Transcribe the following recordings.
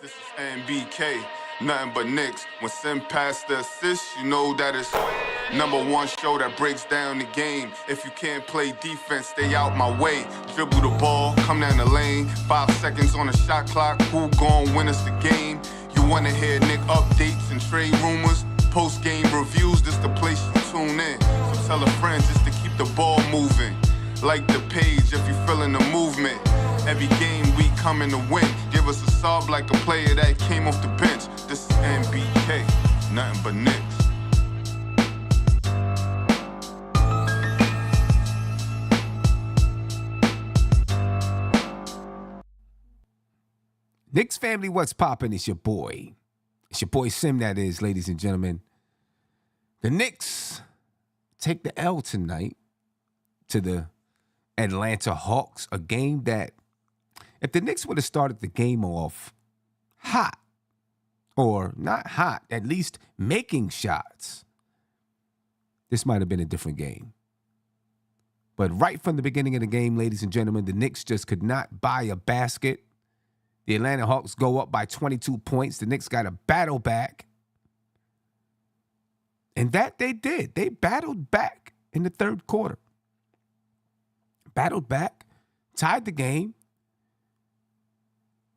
This is NBK, nothing but Knicks. When Sim passed the assist, you know that it's #1 show that breaks down the game. If you can't play defense, stay out my way. Dribble the ball, come down the lane. 5 seconds on the shot clock, who gon' win us the game? You wanna hear Nick updates and trade rumors? Post-game reviews, this the place you tune in. So tell a friend just to keep the ball moving. Like the page if you feeling the movement. Every game we coming to win. Give us a sub like a player that came off the bench. This is NBK, nothing but Knicks. Knicks family, what's poppin'? It's your boy. It's your boy Sim, that is, ladies and gentlemen. The Knicks take the L tonight to the Atlanta Hawks, a game that if the Knicks would have started the game off hot, or not hot, at least making shots, this might have been a different game. But right from the beginning of the game, ladies and gentlemen, the Knicks just could not buy a basket. The Atlanta Hawks go up by 22 points. The Knicks got to battle back. And that they did. They battled back in the third quarter. Battled back, tied the game,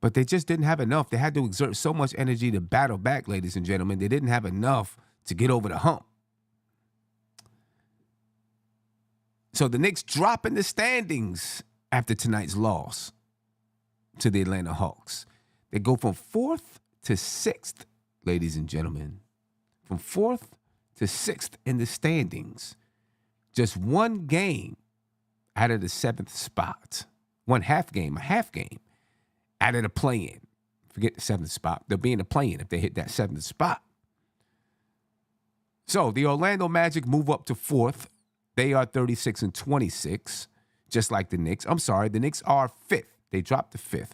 but they just didn't have enough. They had to exert so much energy to battle back, ladies and gentlemen. They didn't have enough to get over the hump. So the Knicks drop in the standings after tonight's loss to the Atlanta Hawks. They go from 4th to 6th, ladies and gentlemen. From 4th to 6th in the standings. Just one game out of the 7th spot. A half game out of the play-in. Forget the 7th spot. They'll be in the play-in if they hit that 7th spot. So the Orlando Magic move up to 4th. They are 36-26, just like the Knicks. I'm sorry, the Knicks are 5th. They dropped to 5th.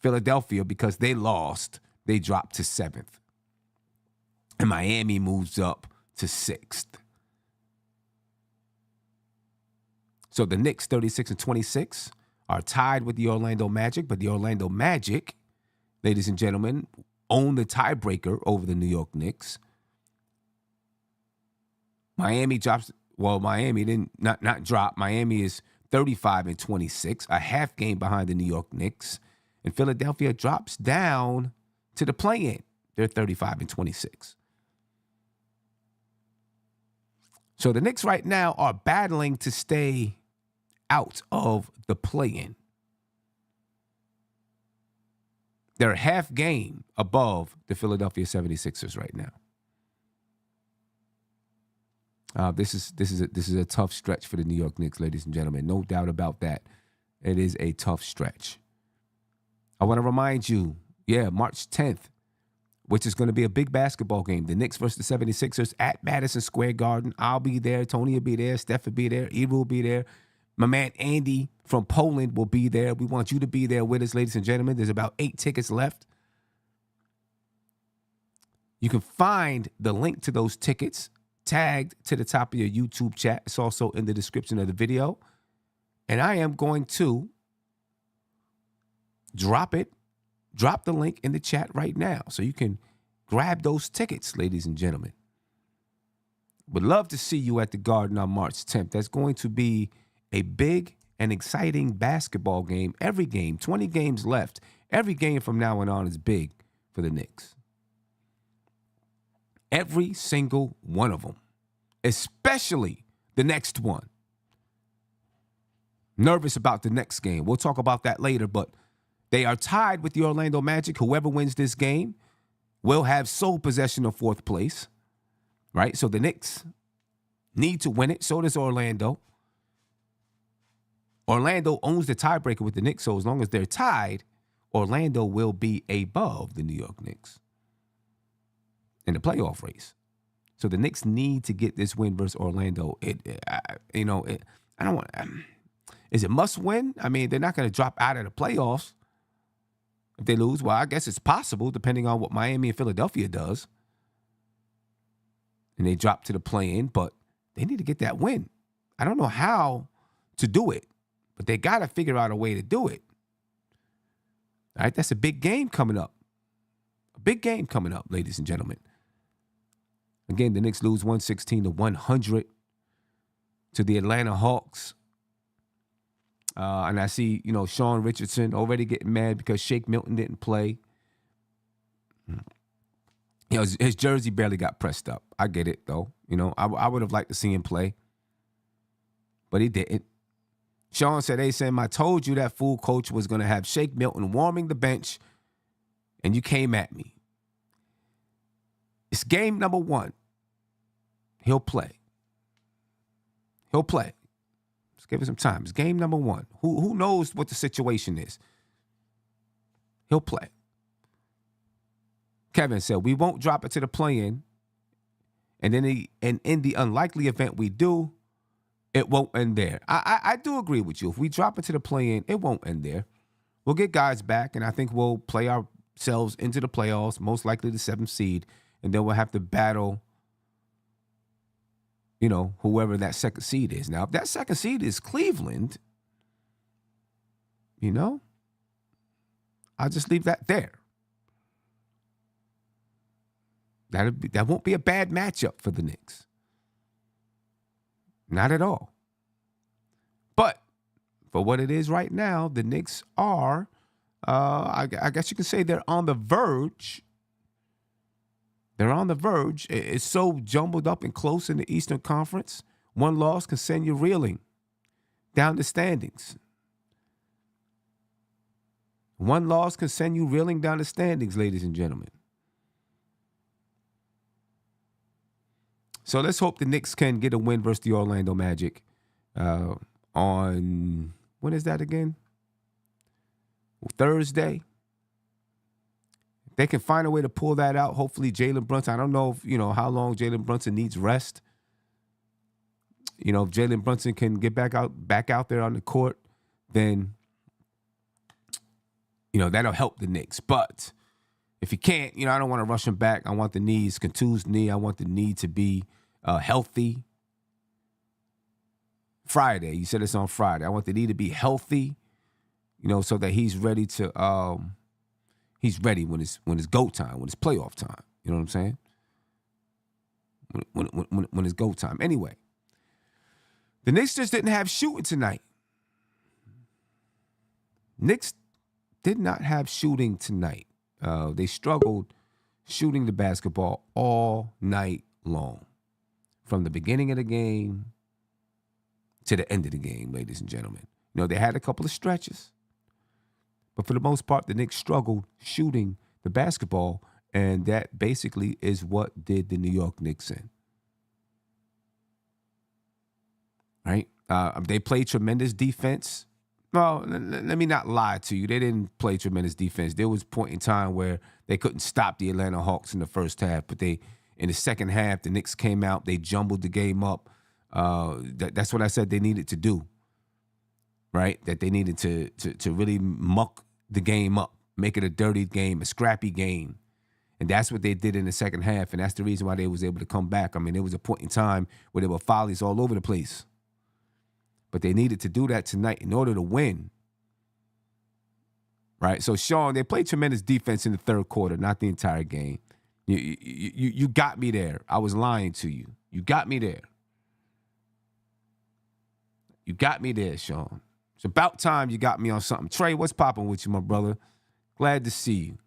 Philadelphia, because they lost, they dropped to 7th. And Miami moves up to 6th. So the Knicks, 36-26, are tied with the Orlando Magic, but the Orlando Magic, ladies and gentlemen, own the tiebreaker over the New York Knicks. Miami drops, well, Miami didn't not drop. Miami is 35-26, a half game behind the New York Knicks. And Philadelphia drops down to the play-in. They're 35-26. So the Knicks right now are battling to stay out of the play-in. They're a half game above the Philadelphia 76ers right now. This is a tough stretch for the New York Knicks, ladies and gentlemen. No doubt about that. It is a tough stretch. I want to remind you, March 10th, which is going to be a big basketball game. The Knicks versus the 76ers at Madison Square Garden. I'll be there. Tony will be there. Steph will be there. Ebro will be there. My man Andy from Poland will be there. We want you to be there with us, ladies and gentlemen. There's about 8 tickets left. You can find the link to those tickets tagged to the top of your YouTube chat. It's also in the description of the video. And I am going to drop the link in the chat right now so you can grab those tickets, ladies and gentlemen. Would love to see you at the Garden on March 10th. That's going to be a big and exciting basketball game. Every game, 20 games left. Every game from now on is big for the Knicks. Every single one of them, especially the next one. Nervous about the next game. We'll talk about that later, but they are tied with the Orlando Magic. Whoever wins this game will have sole possession of 4th place, right? So the Knicks need to win it. So does Orlando. Orlando owns the tiebreaker with the Knicks, so as long as they're tied, Orlando will be above the New York Knicks in the playoff race. So the Knicks need to get this win versus Orlando. I don't want. Is it must win? I mean, they're not going to drop out of the playoffs if they lose. Well, I guess it's possible depending on what Miami and Philadelphia does. And they drop to the play-in, but they need to get that win. I don't know how to do it, but they got to figure out a way to do it. All right, that's a big game coming up. A big game coming up, ladies and gentlemen. Again, the Knicks lose 116-100 to the Atlanta Hawks. And I see, Sean Richardson already getting mad because Shake Milton didn't play. His jersey barely got pressed up. I get it, though. I would have liked to see him play, but he didn't. Sean said, "Hey, Sam, I told you that fool coach was going to have Shake Milton warming the bench, and you came at me." It's game number 1. He'll play. Let's give it some time. It's game number 1. Who knows what the situation is? He'll play. Kevin said, "We won't drop it to the play-in, and in the unlikely event we do, it won't end there." I do agree with you. If we drop it to the play-in, it won't end there. We'll get guys back, and I think we'll play ourselves into the playoffs, most likely the 7th seed, and then we'll have to battle, whoever that 2nd seed is. Now, if that 2nd seed is Cleveland, I'll just leave that there. That won't be a bad matchup for the Knicks. Not at all. But for what it is right now, the Knicks are, I guess you could say they're on the verge. They're on the verge. It's so jumbled up and close in the Eastern Conference. One loss can send you reeling down the standings. One loss can send you reeling down the standings, ladies and gentlemen. So let's hope the Knicks can get a win versus the Orlando Magic on, when is that again? Thursday. If they can find a way to pull that out, hopefully Jalen Brunson, I don't know if, how long Jalen Brunson needs rest. If Jalen Brunson can get back out there on the court, then, that'll help the Knicks. But if he can't, I don't want to rush him back. I want the knees, contused knee. I want the knee to be healthy. Friday, you said it's on Friday. I want the knee to be healthy, so that he's ready to. He's ready when it's go time, when it's playoff time. You know what I'm saying? When it's go time. Anyway, the Knicks just didn't have shooting tonight. Knicks did not have shooting tonight. They struggled shooting the basketball all night long. From the beginning of the game to the end of the game, ladies and gentlemen. They had a couple of stretches. But for the most part, the Knicks struggled shooting the basketball, and that basically is what did the New York Knicks in. Right? They played tremendous defense. Well, let me not lie to you. They didn't play tremendous defense. There was a point in time where they couldn't stop the Atlanta Hawks in the first half, but in the second half, the Knicks came out. They jumbled the game up. That's what I said they needed to do, right? That they needed to really muck the game up, make it a dirty game, a scrappy game. And that's what they did in the second half, and that's the reason why they was able to come back. I mean, there was a point in time where there were follies all over the place. But they needed to do that tonight in order to win. Right? So, Sean, they played tremendous defense in the third quarter, not the entire game. You got me there. I was lying to you. You got me there. You got me there, Sean. It's about time you got me on something. Trey, what's popping with you, my brother? Glad to see you.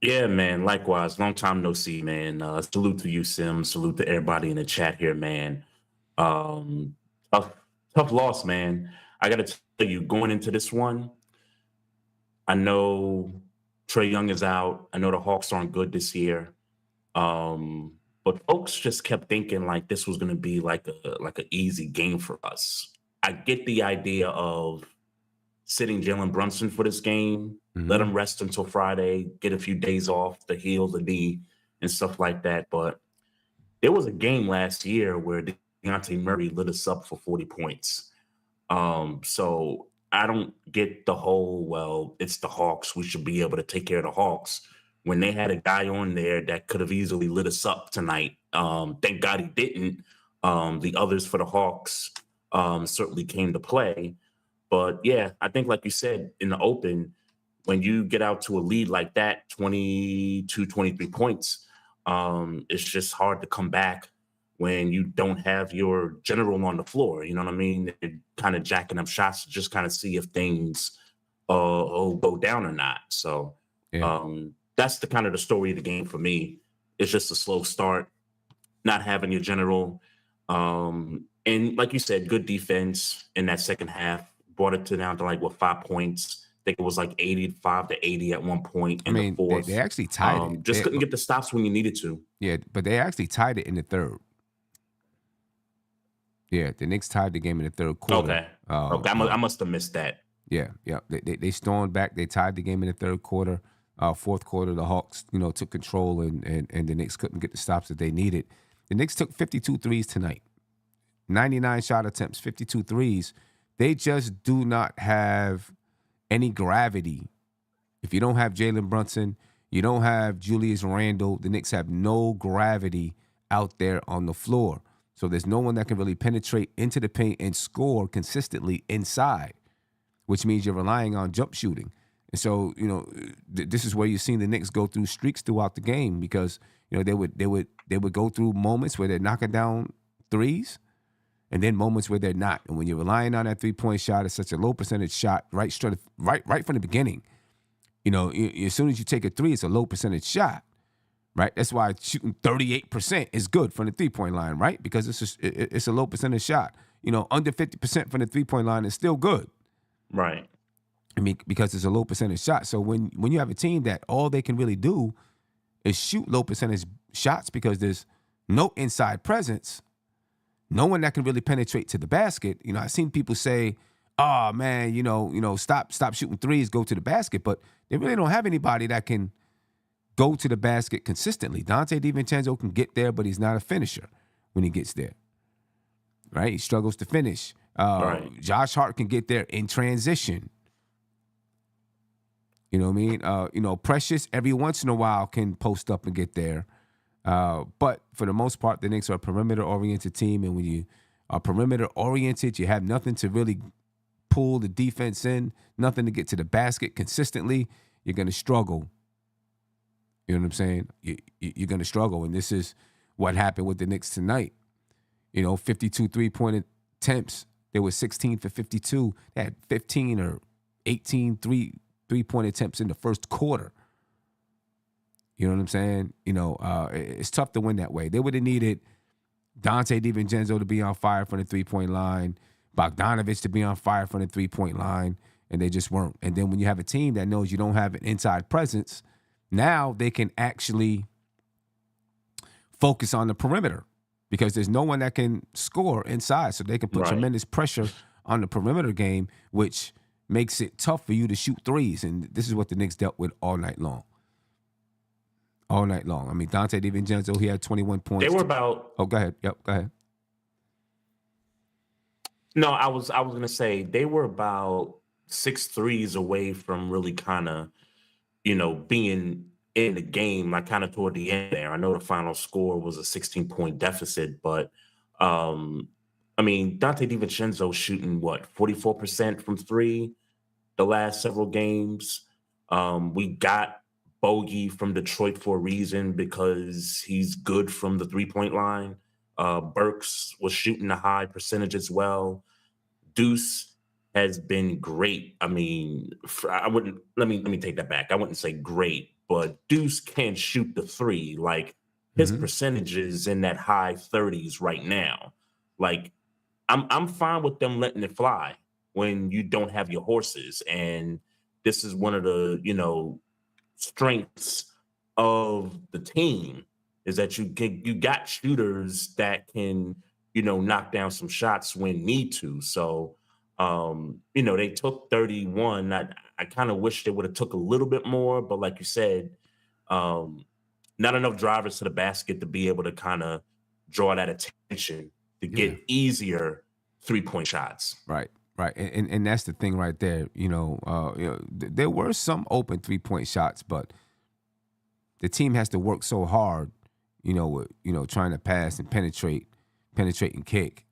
Yeah, man. Likewise. Long time no see, man. Salute to you, Sim. Salute to everybody in the chat here, man. Tough loss, man. I got to tell you, going into this one, I know Trey Young is out. I know the Hawks aren't good this year. But folks just kept thinking like this was going to be like an easy game for us. I get the idea of sitting Jalen Brunson for this game, let him rest until Friday, get a few days off to heal the knee and stuff like that. But there was a game last year where Dejounte Murray lit us up for 40 points. So I don't get the whole, well, it's the Hawks, we should be able to take care of the Hawks, when they had a guy on there that could have easily lit us up tonight. Thank God he didn't. The others for the Hawks certainly came to play. But yeah, I think like you said in the open, when you get out to a lead like that, 22, 23 points, it's just hard to come back when you don't have your general on the floor. You know what I mean? They're kind of jacking up shots to just kind of see if things will go down or not. So that's the kind of the story of the game for me. It's just a slow start, not having your general. And like you said, good defense in that second half brought it down to like 5 points. I think it was like 85 to 80 at one point in the fourth. They actually tied it. Just couldn't get the stops when you needed to. Yeah, but they actually tied it in the third. Yeah, the Knicks tied the game in the third quarter. Okay. I must have missed that. Yeah. They stormed back. They tied the game in the third quarter. Fourth quarter, the Hawks, took control, and the Knicks couldn't get the stops that they needed. The Knicks took 52 threes tonight. 99 shot attempts, 52 threes. They just do not have any gravity. If you don't have Jalen Brunson, you don't have Julius Randle, the Knicks have no gravity out there on the floor. So there's no one that can really penetrate into the paint and score consistently inside, which means you're relying on jump shooting. And so, this is where you've seen the Knicks go through streaks throughout the game because, they would go through moments where they're knocking down threes and then moments where they're not. And when you're relying on that 3-point shot, it's such a low percentage shot right from the beginning. As soon as you take a three, it's a low percentage shot, right? That's why shooting 38% is good from the 3-point line, right? Because it's a low percentage shot. Under 50% from the 3-point line is still good. Right. I mean, because it's a low percentage shot. So when you have a team that all they can really do is shoot low percentage shots because there's no inside presence, no one that can really penetrate to the basket. I've seen people say, "Oh man, stop shooting threes, go to the basket," but they really don't have anybody that can go to the basket consistently. Dante DiVincenzo can get there, but he's not a finisher when he gets there. Right? He struggles to finish. Right. Josh Hart can get there in transition. You know what I mean? Precious every once in a while can post up and get there. But for the most part, the Knicks are a perimeter-oriented team, and when you are perimeter-oriented, you have nothing to really pull the defense in, nothing to get to the basket consistently, you're going to struggle. You know what I'm saying? You're going to struggle, and this is what happened with the Knicks tonight. 52 three-point attempts. They were 16 for 52. They had 15 or 18 three-point attempts in the first quarter. You know what I'm saying? It's tough to win that way. They would have needed Dante DiVincenzo to be on fire from the three-point line, Bogdanovich to be on fire from the three-point line, and they just weren't. And then when you have a team that knows you don't have an inside presence, now they can actually focus on the perimeter because there's no one that can score inside, so they can put tremendous pressure on the perimeter game, which makes it tough for you to shoot threes. And this is what the Knicks dealt with all night long. All night long. I mean, Dante DiVincenzo, he had 21 points. They were about... Oh, go ahead. Yep, go ahead. No, I was going to say they were about 6 threes away from really kind of, being in the game, like kind of toward the end there. I know the final score was a 16-point deficit, but, Dante DiVincenzo shooting, 44% from three the last several games. We got Bogey from Detroit for a reason because he's good from the 3-point line. Burks was shooting a high percentage as well. Deuce has been great. I mean, let me take that back. I wouldn't say great, but Deuce can shoot the three. Like his percentages in that high 30s right now. Like I'm fine with them letting it fly when you don't have your horses. And this is one of the, strengths of the team is that you got shooters that can, knock down some shots when need to. So, they took 31. I kind of wish they would have took a little bit more, but like you said, not enough drivers to the basket to be able to kind of draw that attention to get easier 3-point shots. Right. Right, and that's the thing right there. There were some open 3-point shots, but the team has to work so hard, with trying to pass and penetrate and kick.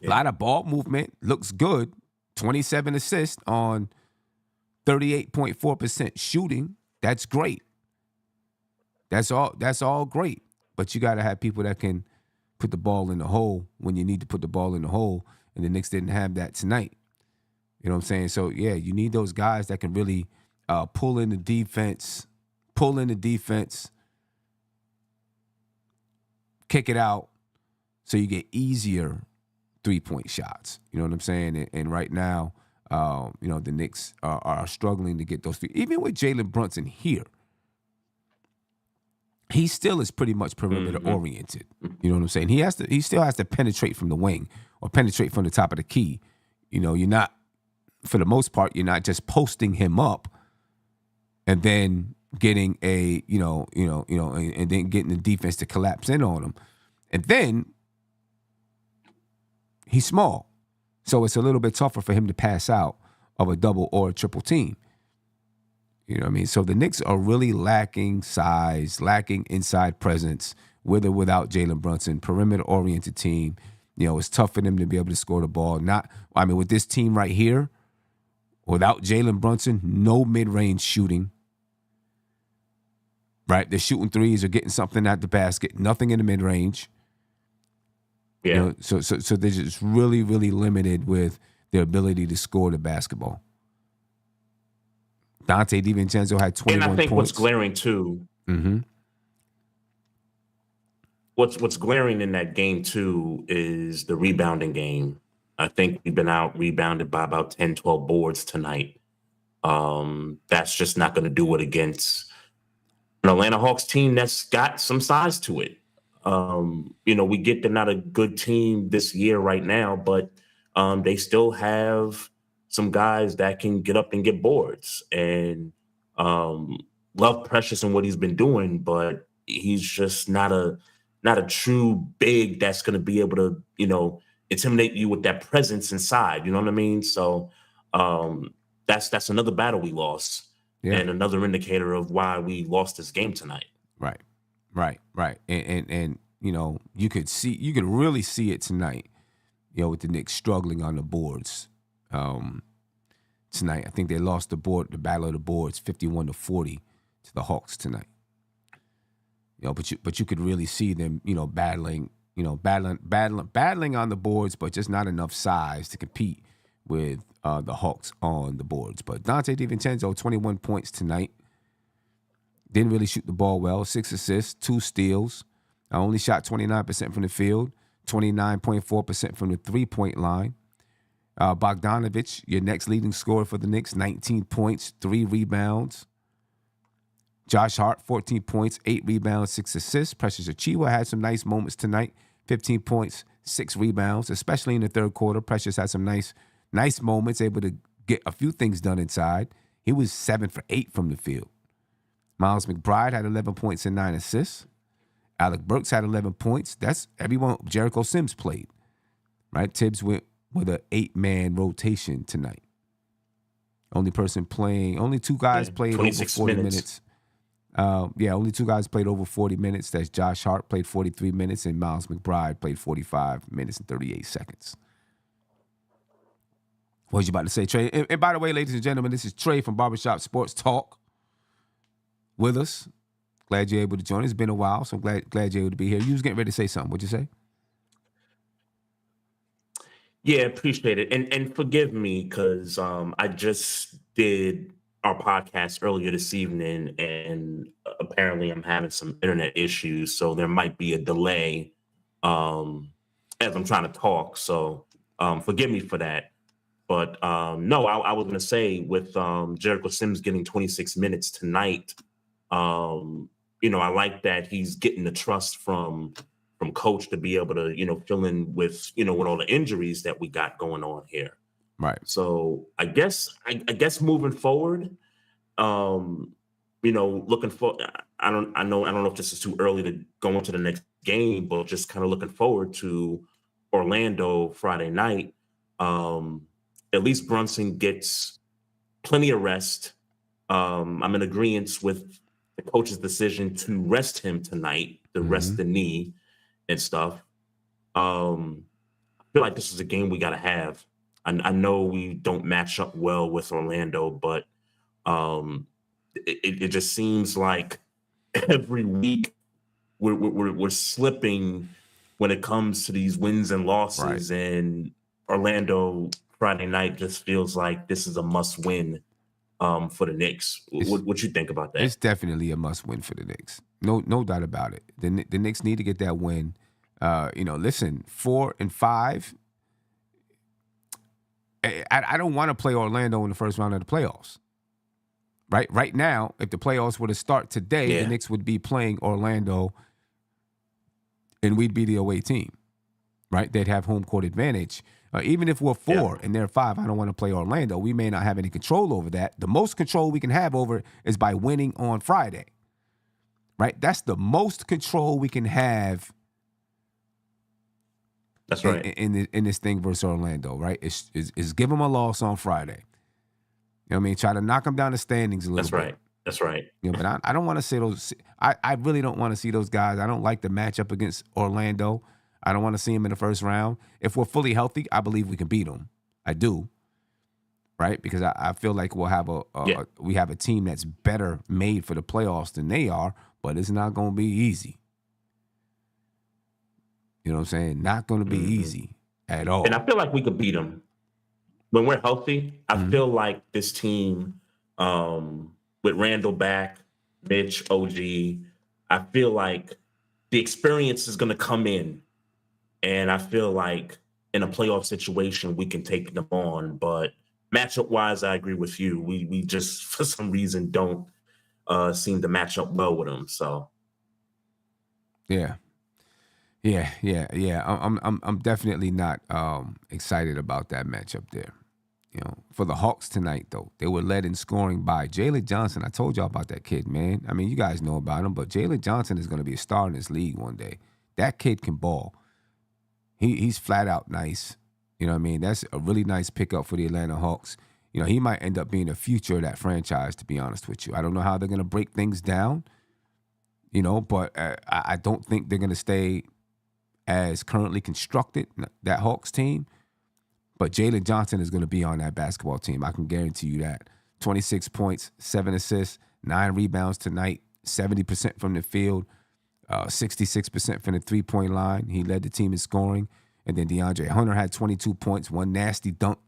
A lot of ball movement, looks good. 27 assists on 38.4% shooting. That's great. That's all great. But you got to have people that can put the ball in the hole when you need to put the ball in the hole. And the Knicks didn't have that tonight. You know what I'm saying? So, yeah, you need those guys that can really pull in the defense, kick it out so you get easier three-point shots. You know what I'm saying? And right now, the Knicks are struggling to get those three. Even with Jalen Brunson here, he still is pretty much perimeter oriented. You know what I'm saying? He still has to penetrate from the wing or penetrate from the top of the key. You know, you're not, for the most part, you're not just posting him up and then getting and then getting the defense to collapse in on him. And then he's small. So it's a little bit tougher for him to pass out of a double or a triple team. You know what I mean? So the Knicks are really lacking size, lacking inside presence, with or without Jalen Brunson, perimeter-oriented team. You know, it's tough for them to be able to score the ball. With this team right here, without Jalen Brunson, no mid-range shooting. Right? They're shooting threes or getting something at the basket, nothing in the mid-range. Yeah. You know, so they're just really, really limited with their ability to score the basketball. Dante DiVincenzo had 21 points. And I think what's glaring too. Mm-hmm. What's glaring in that game too is the rebounding game. I think we've been out rebounded by about 10, 12 boards tonight. That's just not going to do it against an Atlanta Hawks team that's got some size to it. We get they're not a good team this year right now, but they still have some guys that can get up and get boards. And love Precious and what he's been doing, but he's just not a true big that's going to be able to, intimidate you with that presence inside. You know what I mean? So that's another battle we lost, and another indicator of why we lost this game tonight. Right. And you could really see it tonight, with the Knicks struggling on the boards. Tonight, I think they lost the battle of the boards, 51-40 to the Hawks tonight. But you could really see them, battling on the boards, but just not enough size to compete with the Hawks on the boards. But Dante DiVincenzo, 21 points tonight. Didn't really shoot the ball well. 6 assists, 2 steals. I only shot 29% from the field, 29.4% from the three-point line. Bogdanovich, your next leading scorer for the Knicks, 19 points, 3 rebounds. Josh Hart, 14 points, 8 rebounds, 6 assists. Precious Achiuwa had some nice moments tonight, 15 points, 6 rebounds, especially in the third quarter. Precious had some nice moments, able to get a few things done inside. He was 7 for 8 from the field. Miles McBride had 11 points and 9 assists. Alec Burks had 11 points. That's everyone. Jericho Sims played, right? Tibbs went with an 8-man rotation tonight. Only 2 guys played over 40 minutes. Only 2 guys played over 40 minutes. That's Josh Hart played 43 minutes and Miles McBride played 45 minutes and 38 seconds. What was you about to say, Trey? And by the way, ladies and gentlemen, this is Trey from Barbershop Sports Talk with us. Glad you're able to join us. It's been a while, so I'm glad you're able to be here. You was getting ready to say something. What'd you say? Yeah, appreciate it. And forgive me because I just did our podcast earlier this evening, and apparently I'm having some internet issues, so there might be a delay as I'm trying to talk. So forgive me for that. But no, I was going to say with Jericho Sims getting 26 minutes tonight, I like that he's getting the trust from coach to be able to, fill in with, with all the injuries that we got going on here. Right. So I guess moving forward, looking for, I don't know if this is too early to go into the next game, but just kind of looking forward to Orlando Friday night. At least Brunson gets plenty of rest. I'm in agreement with the coach's decision to rest him tonight, to rest the knee and stuff. I feel like this is a game we got to have. I know we don't match up well with Orlando, but it just seems like every week we're slipping when it comes to these wins and losses. Right. And Orlando Friday night just feels like this is a must win for the Knicks. What you think about that? It's definitely a must win for the Knicks. No doubt about it. The Knicks need to get that win. Listen, 4 and 5. I don't want to play Orlando in the first round of the playoffs. Right now, if the playoffs were to start today, the Knicks would be playing Orlando, and we'd be the away team. Right? They'd have home court advantage. Even if we're 4 and they're 5, I don't want to play Orlando. We may not have any control over that. The most control we can have over it is by winning on Friday. Right? That's the most control we can have. That's right. In this thing versus Orlando, right? Is give them a loss on Friday. You know what I mean? Try to knock them down the standings a little bit. That's right. But I don't want to see those. I really don't want to see those guys. I don't like the matchup against Orlando. I don't want to see them in the first round. If we're fully healthy, I believe we can beat them. I do. Right? Because I feel like we'll have we have a team that's better made for the playoffs than they are, but it's not going to be easy. You know what I'm saying? Not going to be easy at all. And I feel like we could beat them. When we're healthy, I feel like this team, with Randall back, Mitch, OG, I feel like the experience is going to come in. And I feel like in a playoff situation, we can take them on. But matchup-wise, I agree with you. We just, for some reason, don't seem to match up well with them. So, Yeah. I'm definitely not excited about that matchup there. For the Hawks tonight, though, they were led in scoring by Jalen Johnson. I told y'all about that kid, man. I mean, you guys know about him, but Jalen Johnson is going to be a star in this league one day. That kid can ball. He's flat out nice. You know what I mean? That's a really nice pickup for the Atlanta Hawks. He might end up being the future of that franchise, to be honest with you. I don't know how they're going to break things down, but I don't think they're going to stay as currently constructed, that Hawks team. But Jalen Johnson is going to be on that basketball team. I can guarantee you that. 26 points, 7 assists, 9 rebounds tonight, 70% from the field, 66% from the three-point line. He led the team in scoring. And then DeAndre Hunter had 22 points, one nasty dunk,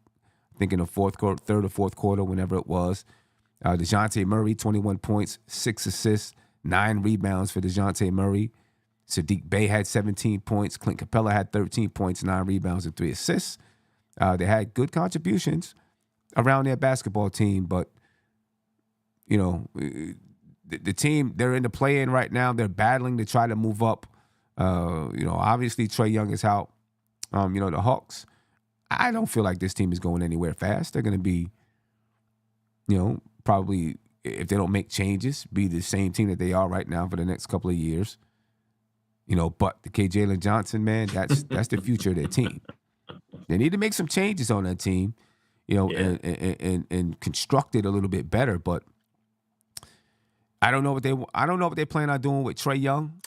I think in the third or fourth quarter, whenever it was. DeJounte Murray, 21 points, 6 assists, 9 rebounds for DeJounte Murray. Sadiq Bey had 17 points. Clint Capella had 13 points, 9 rebounds, and 3 assists. They had good contributions around their basketball team, but, the team, they're in the play-in right now. They're battling to try to move up. Obviously Trey Young is out. The Hawks, I don't feel like this team is going anywhere fast. They're going to be, probably, if they don't make changes, be the same team that they are right now for the next couple of years. But the Jalen Johnson, man, that's the future of their team. They need to make some changes on that team, and construct it a little bit better. But I don't know what they plan on doing with Trey Young.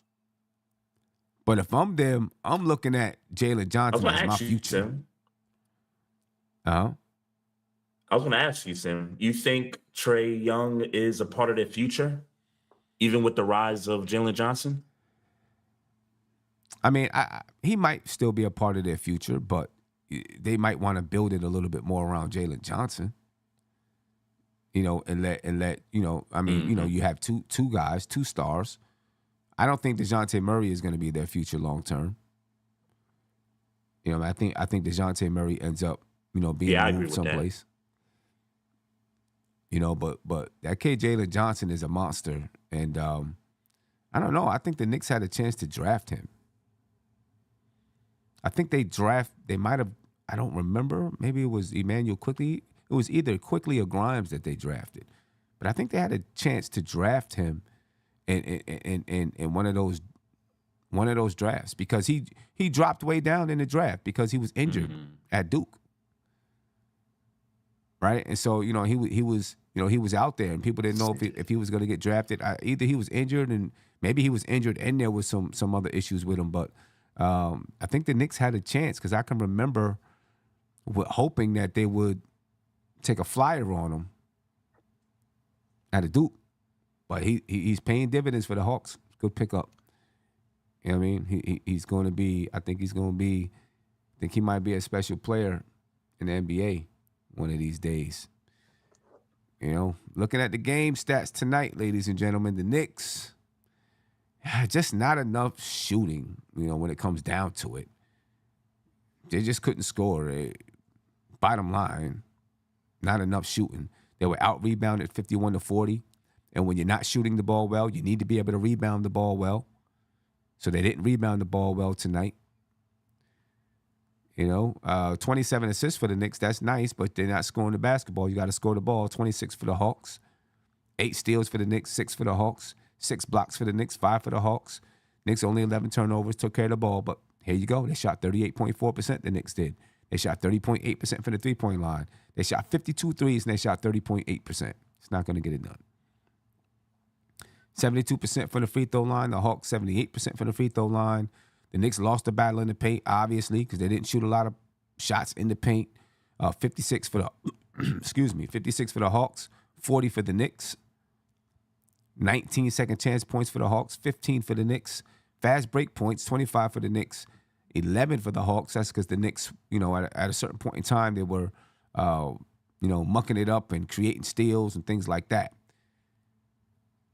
But if I'm them, I'm looking at Jalen Johnson as my future. I was going to ask you, Sim. You think Trey Young is a part of their future, even with the rise of Jalen Johnson? I mean, he might still be a part of their future, but they might want to build it a little bit more around Jalen Johnson. And let you have two guys, 2 stars. I don't think DeJounte Murray is going to be their future long term. I think DeJounte Murray ends up, being moved someplace. But that kid Jalen Johnson is a monster, and I don't know. I think the Knicks had a chance to draft him. I think they might have, I don't remember. Maybe it was Emmanuel Quickly. It was either Quickly or Grimes that they drafted. But I think they had a chance to draft him in one of those drafts, because he dropped way down in the draft because he was injured at Duke. Right? And so, he was out there, and people didn't know if he was going to get drafted. Either he was injured, and maybe he was injured and there was some other issues with him, but I think the Knicks had a chance because I can remember hoping that they would take a flyer on him at a Duke. But he's paying dividends for the Hawks. Good pickup. You know what I mean? He's going to be, I think he might be a special player in the NBA one of these days. You know, looking at the game stats tonight, ladies and gentlemen, the Knicks, just not enough shooting, you know, when it comes down to it. They just couldn't score. Bottom line, not enough shooting. They were out-rebounded 51-40. And when you're not shooting the ball well, you need to be able to rebound the ball well. So they didn't rebound the ball well tonight. You know, 27 assists for the Knicks, that's nice, but they're not scoring the basketball. You got to score the ball. 26 for the Hawks. 8 steals for the Knicks, 6 for the Hawks. 6 blocks for the Knicks, 5 for the Hawks. Knicks only 11 turnovers, took care of the ball, but here you go. They shot 38.4%, the Knicks did. They shot 30.8% from the three-point line. They shot 52 threes, and they shot 30.8%. It's not going to get it done. 72% from the free throw line. The Hawks, 78% from the free throw line. The Knicks lost the battle in the paint, obviously, because they didn't shoot a lot of shots in the paint. 56 for the 56 for the Hawks, 40 for the Knicks. 19 second chance points for the Hawks, 15 for the Knicks. Fast break points, 25 for the Knicks, 11 for the Hawks. That's because the Knicks, you know, at a certain point in time, they were, mucking it up and creating steals and things like that.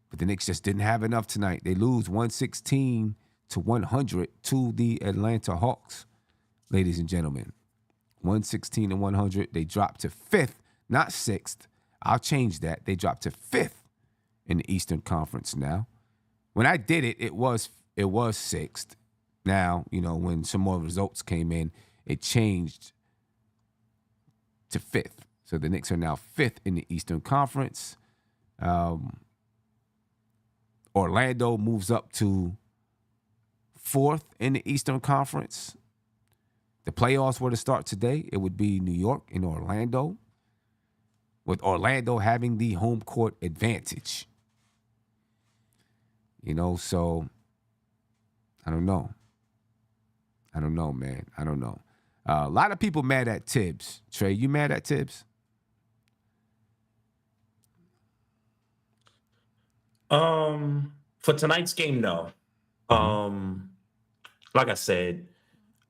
But the Knicks just didn't have enough tonight. They lose 116-100 to the Atlanta Hawks, ladies and gentlemen. 116-100. They dropped to 5th, not 6th. I'll change that. They dropped to 5th in the Eastern Conference now. When I did it, it was 6th. Now, you know, when some more results came in, it changed to 5th. So the Knicks are now 5th in the Eastern Conference. Orlando moves up to 4th in the Eastern Conference. The playoffs were to start today. It would be New York and Orlando, with Orlando having the home court advantage. You know, so I don't know. Man. I don't know. A lot of people mad at Tibbs. Trey, you mad at Tibbs? For tonight's game, no. Like I said,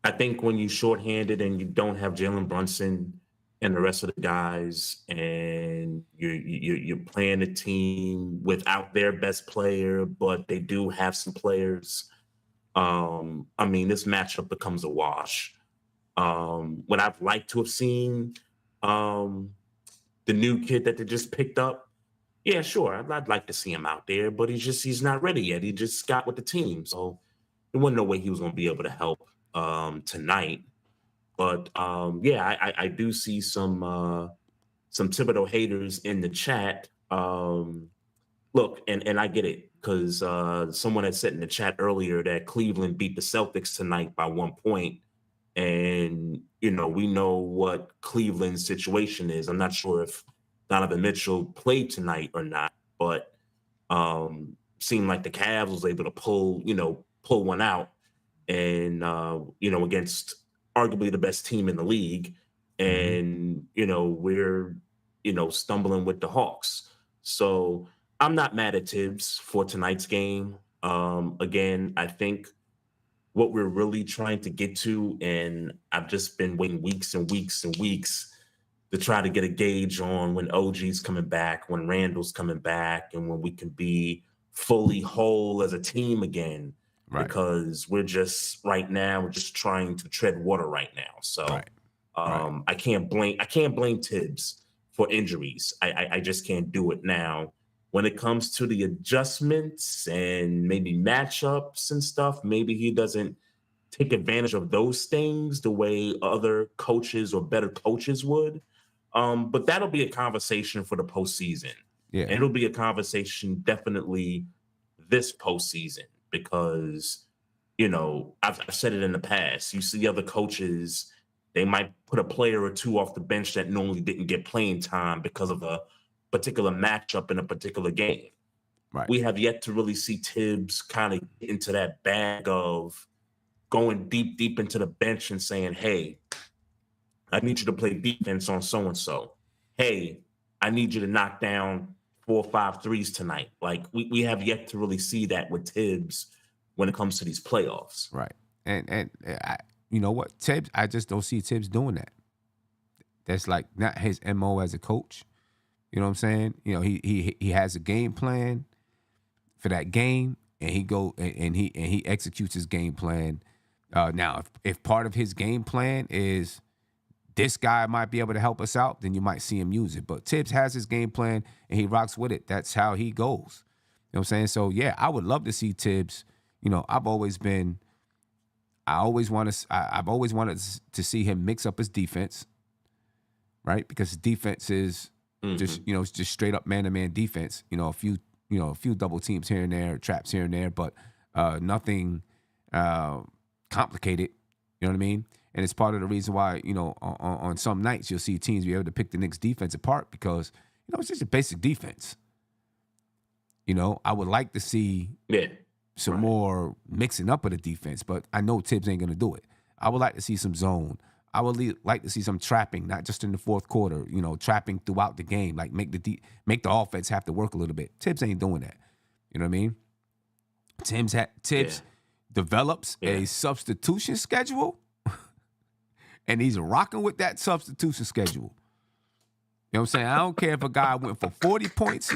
I think when you shorthanded and you don't have Jalen Brunson and the rest of the guys, and you're playing a team without their best player, but they do have some players. I mean, this matchup becomes a wash. What I'd like to have seen, the new kid that they just picked up. Yeah, sure. I'd like to see him out there, but he's not ready yet. He just got with the team, so there wasn't no way he was going to be able to help tonight. But I do see some Thibodeau haters in the chat. Look, and I get it, because someone had said in the chat earlier that Cleveland beat the Celtics tonight by 1 point. And, you know, we know what Cleveland's situation is. I'm not sure if Donovan Mitchell played tonight or not, but seemed like the Cavs was able to pull one out, and against arguably the best team in the league. And we're stumbling with the Hawks. So I'm not mad at Tibbs for tonight's game. Again, I think what we're really trying to get to, and I've just been waiting weeks and weeks and weeks to try to get a gauge on when OG's coming back, when Randall's coming back, and when we can be fully whole as a team again. Right. Because we're just trying to tread water right now. So right. I can't blame Tibbs for injuries. I just can't do it now. When it comes to the adjustments and maybe matchups and stuff, maybe he doesn't take advantage of those things the way other coaches or better coaches would. But that'll be a conversation for the postseason. Yeah. And it'll be a conversation definitely this postseason, because, I've said it in the past. You see other coaches, they might put a player or two off the bench that normally didn't get playing time because of a particular matchup in a particular game. Right. We have yet to really see Tibbs kind of get into that bag of, going deep into the bench and saying, hey, I need you to play defense on so-and-so. Hey, I need you to knock down 4 or 5 threes tonight. Like, we have yet to really see that with Tibbs when it comes to these playoffs. Right. And you know what? Tibbs, I just don't see Tibbs doing that. That's like not his MO as a coach. You know what I'm saying? You know, he has a game plan for that game, and he executes his game plan. Now, if part of his game plan is this guy might be able to help us out, then you might see him use it. But Tibbs has his game plan, and he rocks with it. That's how he goes. You know what I'm saying? So, yeah, I would love to see Tibbs. You know, I've always wanted to see him mix up his defense, right? Because his defense is just straight up man-to-man defense. You know, a few double teams here and there, traps here and there, but nothing complicated. You know what I mean? And it's part of the reason why, you know, on some nights you'll see teams be able to pick the Knicks defense apart because, you know, it's just a basic defense. You know, I would like to see some more mixing up of the defense, but I know Tibbs ain't going to do it. I would like to see some zone. I would like to see some trapping, not just in the fourth quarter, you know, trapping throughout the game, like make the offense have to work a little bit. Tibbs ain't doing that. You know what I mean? Tibbs develops a substitution schedule, and he's rocking with that substitution schedule. You know what I'm saying? I don't care if a guy went for 40 points.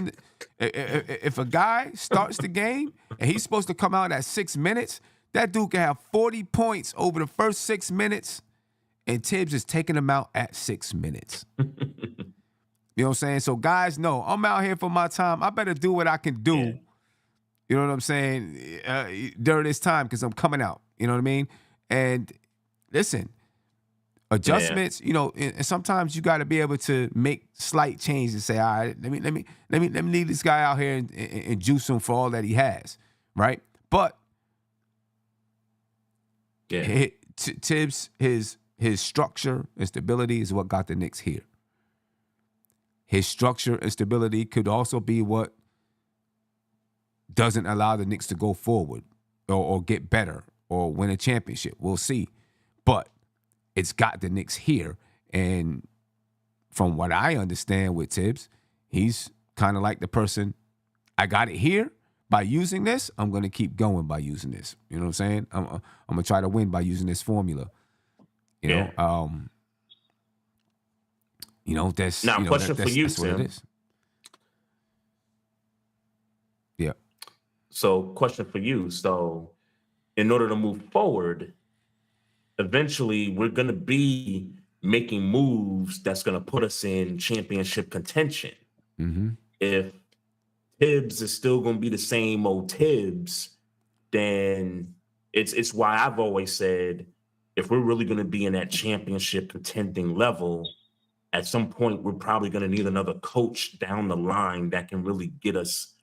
If a guy starts the game and he's supposed to come out at 6 minutes, that dude can have 40 points over the first 6 minutes, and Tibbs is taking him out at 6 minutes. You know what I'm saying? So guys know, I'm out here for my time. I better do what I can do. Yeah. You know what I'm saying? During this time, because I'm coming out. You know what I mean? And listen, adjustments, you know, and sometimes you got to be able to make slight changes and say, all right, let me leave this guy out here and juice him for all that he has, right? But Tibbs, his structure and stability is what got the Knicks here. His structure and stability could also be what doesn't allow the Knicks to go forward or get better or win a championship. We'll see. But it's got the Knicks here. And from what I understand with Tibbs, he's kind of like the person, I got it here. By using this, I'm going to keep going by using this. You know what I'm saying? I'm going to try to win by using this formula. You know, that's now. Question for you, that's what it is. Yeah. So, question for you. So, in order to move forward, eventually we're going to be making moves that's going to put us in championship contention. Mm-hmm. If Tibbs is still going to be the same old Tibbs, then it's why I've always said, if we're really going to be in that championship contending level, at some point we're probably going to need another coach down the line that can really get us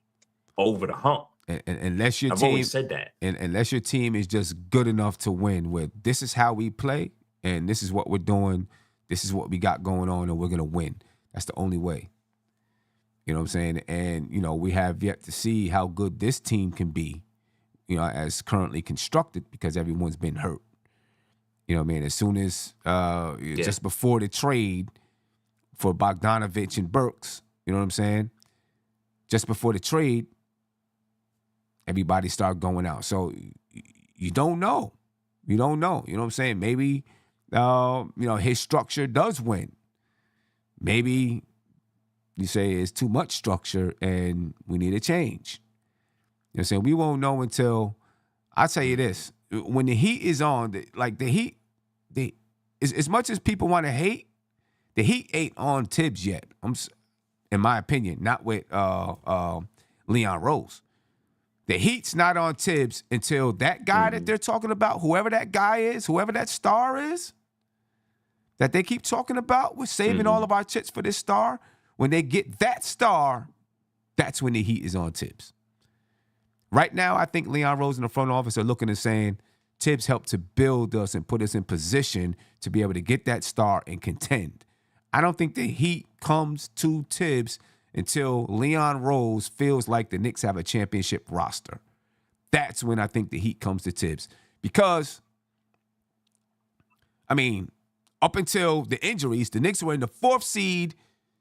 over the hump. And unless your I've team always said that. And unless your team is just good enough to win with, this is how we play, and this is what we're doing, this is what we got going on, and we're going to win. That's the only way. You know what I'm saying? And, you know, we have yet to see how good this team can be, you know, as currently constructed, because everyone's been hurt. You know what I mean? As soon as, just before the trade for Bogdanovich and Burks, you know what I'm saying? Just before the trade, everybody started going out. So you don't know. You don't know. You know what I'm saying? Maybe, his structure does win. Maybe you say it's too much structure and we need a change. You know what I'm saying? We won't know until, I'll tell you this, when the heat is on, the heat, as much as people want to hate, the Heat ain't on Tibbs yet. In my opinion, not with Leon Rose. The Heat's not on Tibbs until that guy that they're talking about, whoever that guy is, whoever that star is, that they keep talking about, we're saving all of our chips for this star. When they get that star, that's when the Heat is on Tibbs. Right now, I think Leon Rose and the front office are looking and saying, Tibbs helped to build us and put us in position to be able to get that star and contend. I don't think the Heat comes to Tibbs until Leon Rose feels like the Knicks have a championship roster. That's when I think the Heat comes to Tibbs. Because I mean, up until the injuries, the Knicks were in the 4th seed,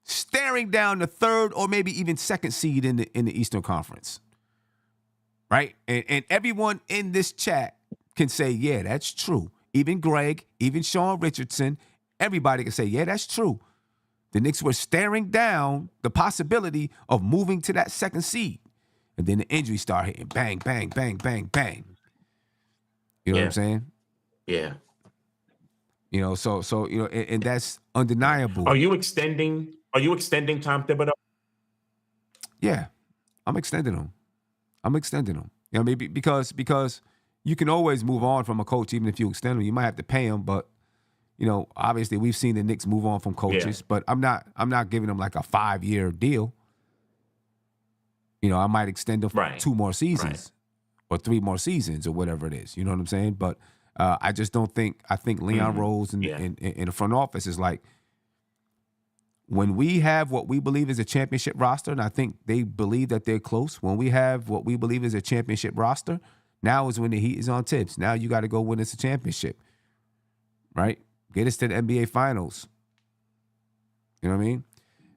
staring down the 3rd or maybe even 2nd seed in the Eastern Conference. Right? And everyone in this chat can say, yeah, that's true. Even Greg, even Sean Richardson, everybody can say, yeah, that's true. The Knicks were staring down the possibility of moving to that 2nd seed. And then the injuries start hitting. Bang, bang, bang, bang, bang. You know what I'm saying? Yeah. You know, so you know, and that's undeniable. Are you extending Tom Thibodeau? Yeah, I'm extending him. You know, maybe because you can always move on from a coach even if you extend him. You might have to pay him, but you know, obviously we've seen the Knicks move on from coaches. But I'm not giving them like a 5-year deal. You know, I might extend them for 2 more seasons or 3 more seasons or whatever it is. You know what I'm saying? But I just don't think. I think Leon Rose in the front office is like, when we have what we believe is a championship roster, and I think they believe that they're close. When we have what we believe is a championship roster, now is when the heat is on Tibbs. Now you got to go win us a championship, right? Get us to the NBA Finals. You know what I mean?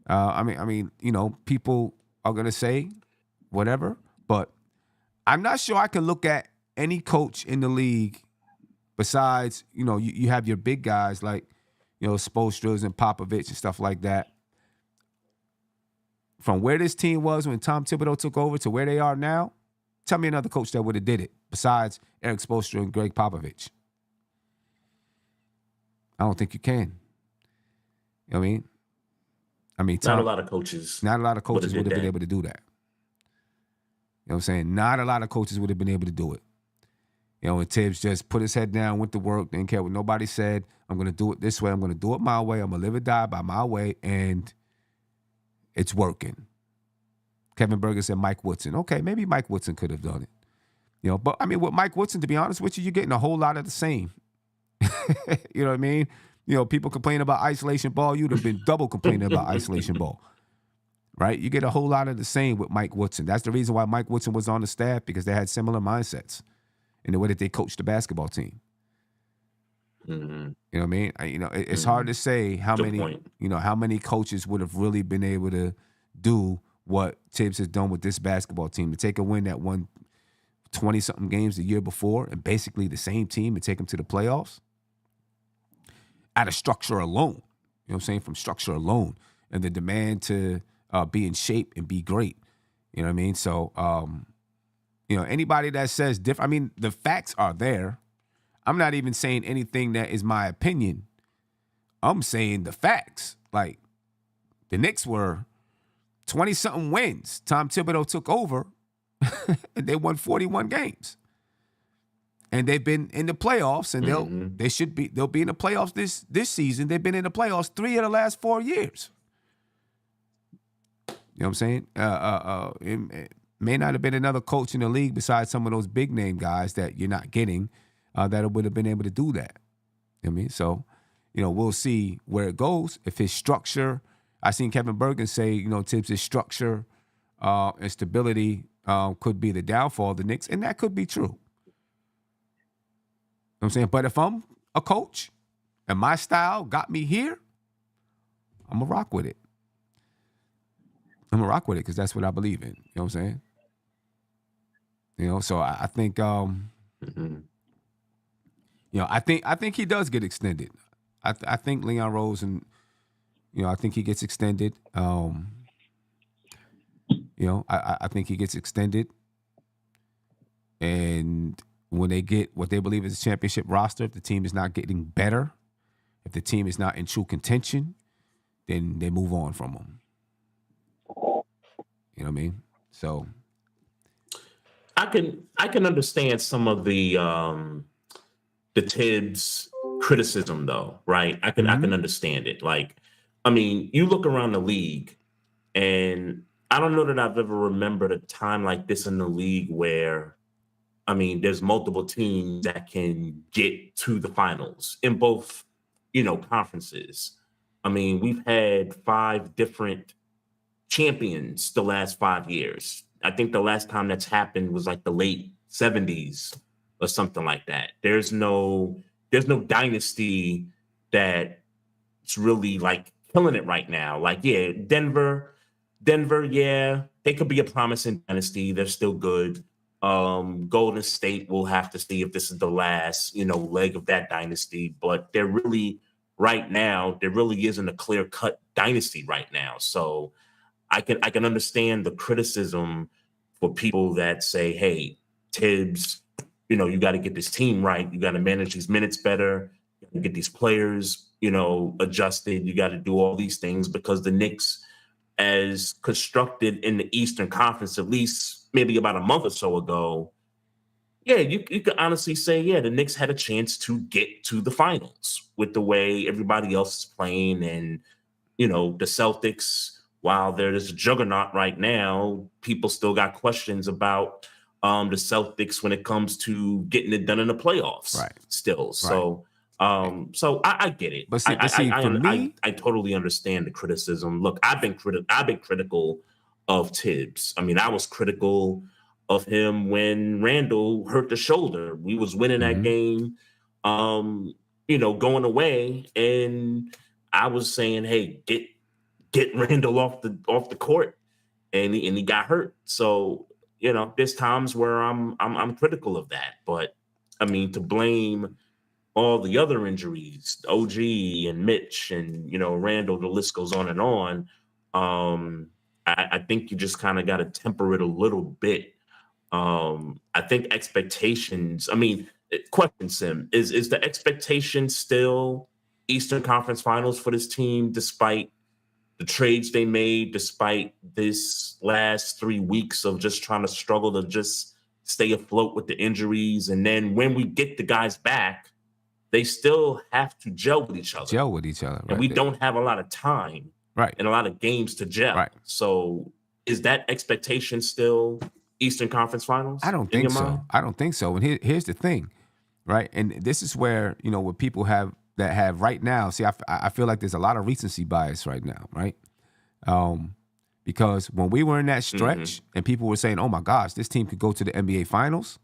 I mean, you know, people are gonna say whatever, but I'm not sure I can look at any coach in the league besides, you know, you have your big guys like, you know, Spoelstra's and Popovich and stuff like that. From where this team was when Tom Thibodeau took over to where they are now, tell me another coach that would have did it besides Eric Spoelstra and Greg Popovich. I don't think you can. You know what I mean? Not a lot of coaches would have been able to do that. You know what I'm saying? Not a lot of coaches would have been able to do it. You know, and Tibbs just put his head down, went to work, didn't care what nobody said. I'm going to do it this way. I'm going to do it my way. I'm going to live or die by my way, and it's working. Kevin Berger said Mike Woodson. Okay, maybe Mike Woodson could have done it. You know, but, I mean, with Mike Woodson, to be honest with you, you're getting a whole lot of the same. You know what I mean? You know, people complain about isolation ball. You'd have been double complaining about isolation ball. Right? You get a whole lot of the same with Mike Woodson. That's the reason why Mike Woodson was on the staff, because they had similar mindsets in the way that they coached the basketball team. Mm-hmm. You know what I mean? You know, it's hard to say how many coaches would have really been able to do what Tibbs has done with this basketball team, to take a win that won 20-something games the year before and basically the same team and take them to the playoffs out of structure alone. You know what I'm saying? From structure alone and the demand to be in shape and be great. You know what I mean? So, you know, anybody that says different, I mean, the facts are there. I'm not even saying anything that is my opinion. I'm saying the facts. Like, the Knicks were 20-something wins. Tom Thibodeau took over, and they won 41 games. And they've been in the playoffs, and they'll be in the playoffs this season. They've been in the playoffs 3 of the last 4 years. You know what I'm saying? It may not have been another coach in the league besides some of those big name guys that you're not getting that would have been able to do that. You know what I mean? So, you know, we'll see where it goes. If his structure, I seen Kevin Bergen say, you know, Tibbs' structure and stability could be the downfall of the Knicks, and that could be true. You know what I'm saying? But if I'm a coach and my style got me here, I'm going to rock with it. I'm going to rock with it because that's what I believe in. You know what I'm saying? You know, so I think, you know, I think he does get extended. I think Leon Rose and, you know, I think he gets extended. You know, I think he gets extended. And when they get what they believe is a championship roster, if the team is not getting better, if the team is not in true contention, then they move on from them. You know what I mean? So I can understand some of the Tibbs criticism though, right? I can understand it. Like, I mean, you look around the league, and I don't know that I've ever remembered a time like this in the league where, I mean, there's multiple teams that can get to the finals in both, you know, conferences. I mean, we've had 5 different champions the last 5 years. I think the last time that's happened was like the late 70s or something like that. There's no there's no dynasty that's really like killing it right now. Like, yeah, Denver, yeah, they could be a promising dynasty. They're still good. Golden State will have to see if this is the last, leg of that dynasty. But there really isn't a clear-cut dynasty right now. So I can understand the criticism for people that say, hey, Tibbs, you got to get this team right. You got to manage these minutes better. You got to get these players, adjusted. You got to do all these things because the Knicks, as constructed in the Eastern Conference, at least maybe about a month or so ago, yeah, you could honestly say, yeah, the Knicks had a chance to get to the finals with the way everybody else is playing. And, the Celtics, while there's a juggernaut right now, people still got questions about the Celtics when it comes to getting it done in the playoffs still. Right. So I get it. But see, for me, I totally understand the criticism. Look, I've been critical of Tibbs. I mean, I was critical of him when Randall hurt the shoulder. We was winning that game, going away, and I was saying, hey, get Randall off the court, and he got hurt. So there's times where I'm critical of that, but I mean, to blame all the other injuries, OG and Mitch and Randall, the list goes on and on. I think you just kind of got to temper it a little bit. I think expectations. I mean, question, Sim, is the expectation still Eastern Conference Finals for this team, despite the trades they made, despite this last 3 weeks of just trying to struggle to just stay afloat with the injuries, and then when we get the guys back, they still have to gel with each other. Right. And we don't have a lot of time, right, and a lot of games to gel. Right. So is that expectation still Eastern Conference Finals? I don't think so. I don't think so. And here's the thing, right? And this is where, what people have right now. See, I feel like there's a lot of recency bias right now, right? Because when we were in that stretch and people were saying, oh my gosh, this team could go to the NBA Finals,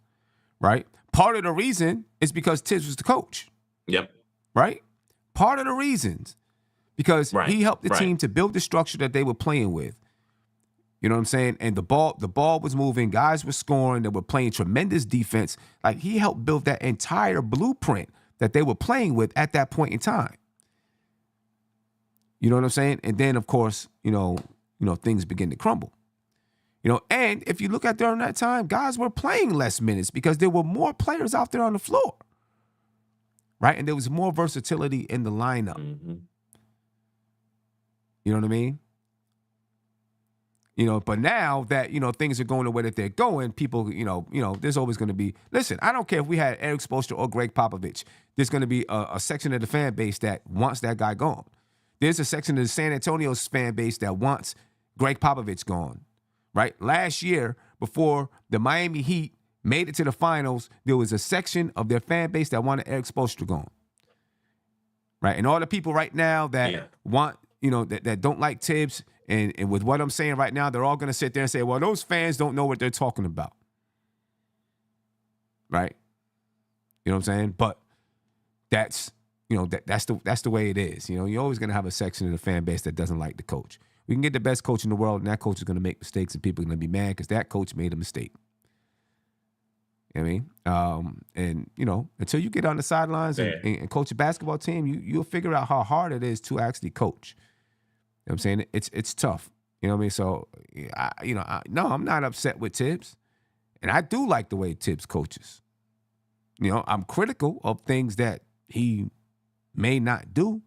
right? Part of the reason is because Tibbs was the coach. Yep. Right? Part of the reasons, because he helped the team to build the structure that they were playing with. You know what I'm saying? And the ball was moving, guys were scoring, they were playing tremendous defense. Like, he helped build that entire blueprint that they were playing with at that point in time. You know what I'm saying? And then, of course, things begin to crumble. And if you look at during that time, guys were playing less minutes because there were more players out there on the floor. Right? And there was more versatility in the lineup. You know what I mean? But now that, things are going the way that they're going, people, there's always going to be, listen, I don't care if we had Eric Spoelstra or Greg Popovich. There's going to be a section of the fan base that wants that guy gone. There's a section of the San Antonio's fan base that wants Greg Popovich gone, right? Last year, before the Miami Heat made it to the finals, there was a section of their fan base that wanted Eric Spoelstra gone, right? And all the people right now that want, that don't like Tibbs, and with what I'm saying right now, they're all going to sit there and say, well, those fans don't know what they're talking about, right? You know what I'm saying? But that's, that's the way it is. You're always going to have a section of the fan base that doesn't like the coach. We can get the best coach in the world, and that coach is going to make mistakes, and people are going to be mad because that coach made a mistake. You know what I mean? And, until you get on the sidelines and coach a basketball team, you'll figure out how hard it is to actually coach. You know what I'm saying? It's tough. You know what I mean? So, no, I'm not upset with Tibbs. And I do like the way Tibbs coaches. I'm critical of things that he may not do.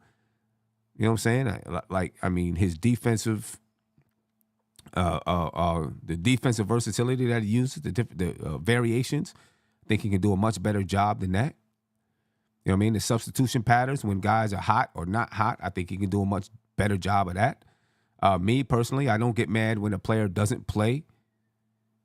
You know what I'm saying? His defensive, the defensive versatility that he uses, the variations, I think he can do a much better job than that. You know what I mean? The substitution patterns when guys are hot or not hot, I think he can do a much better job of that. Me personally, I don't get mad when a player doesn't play.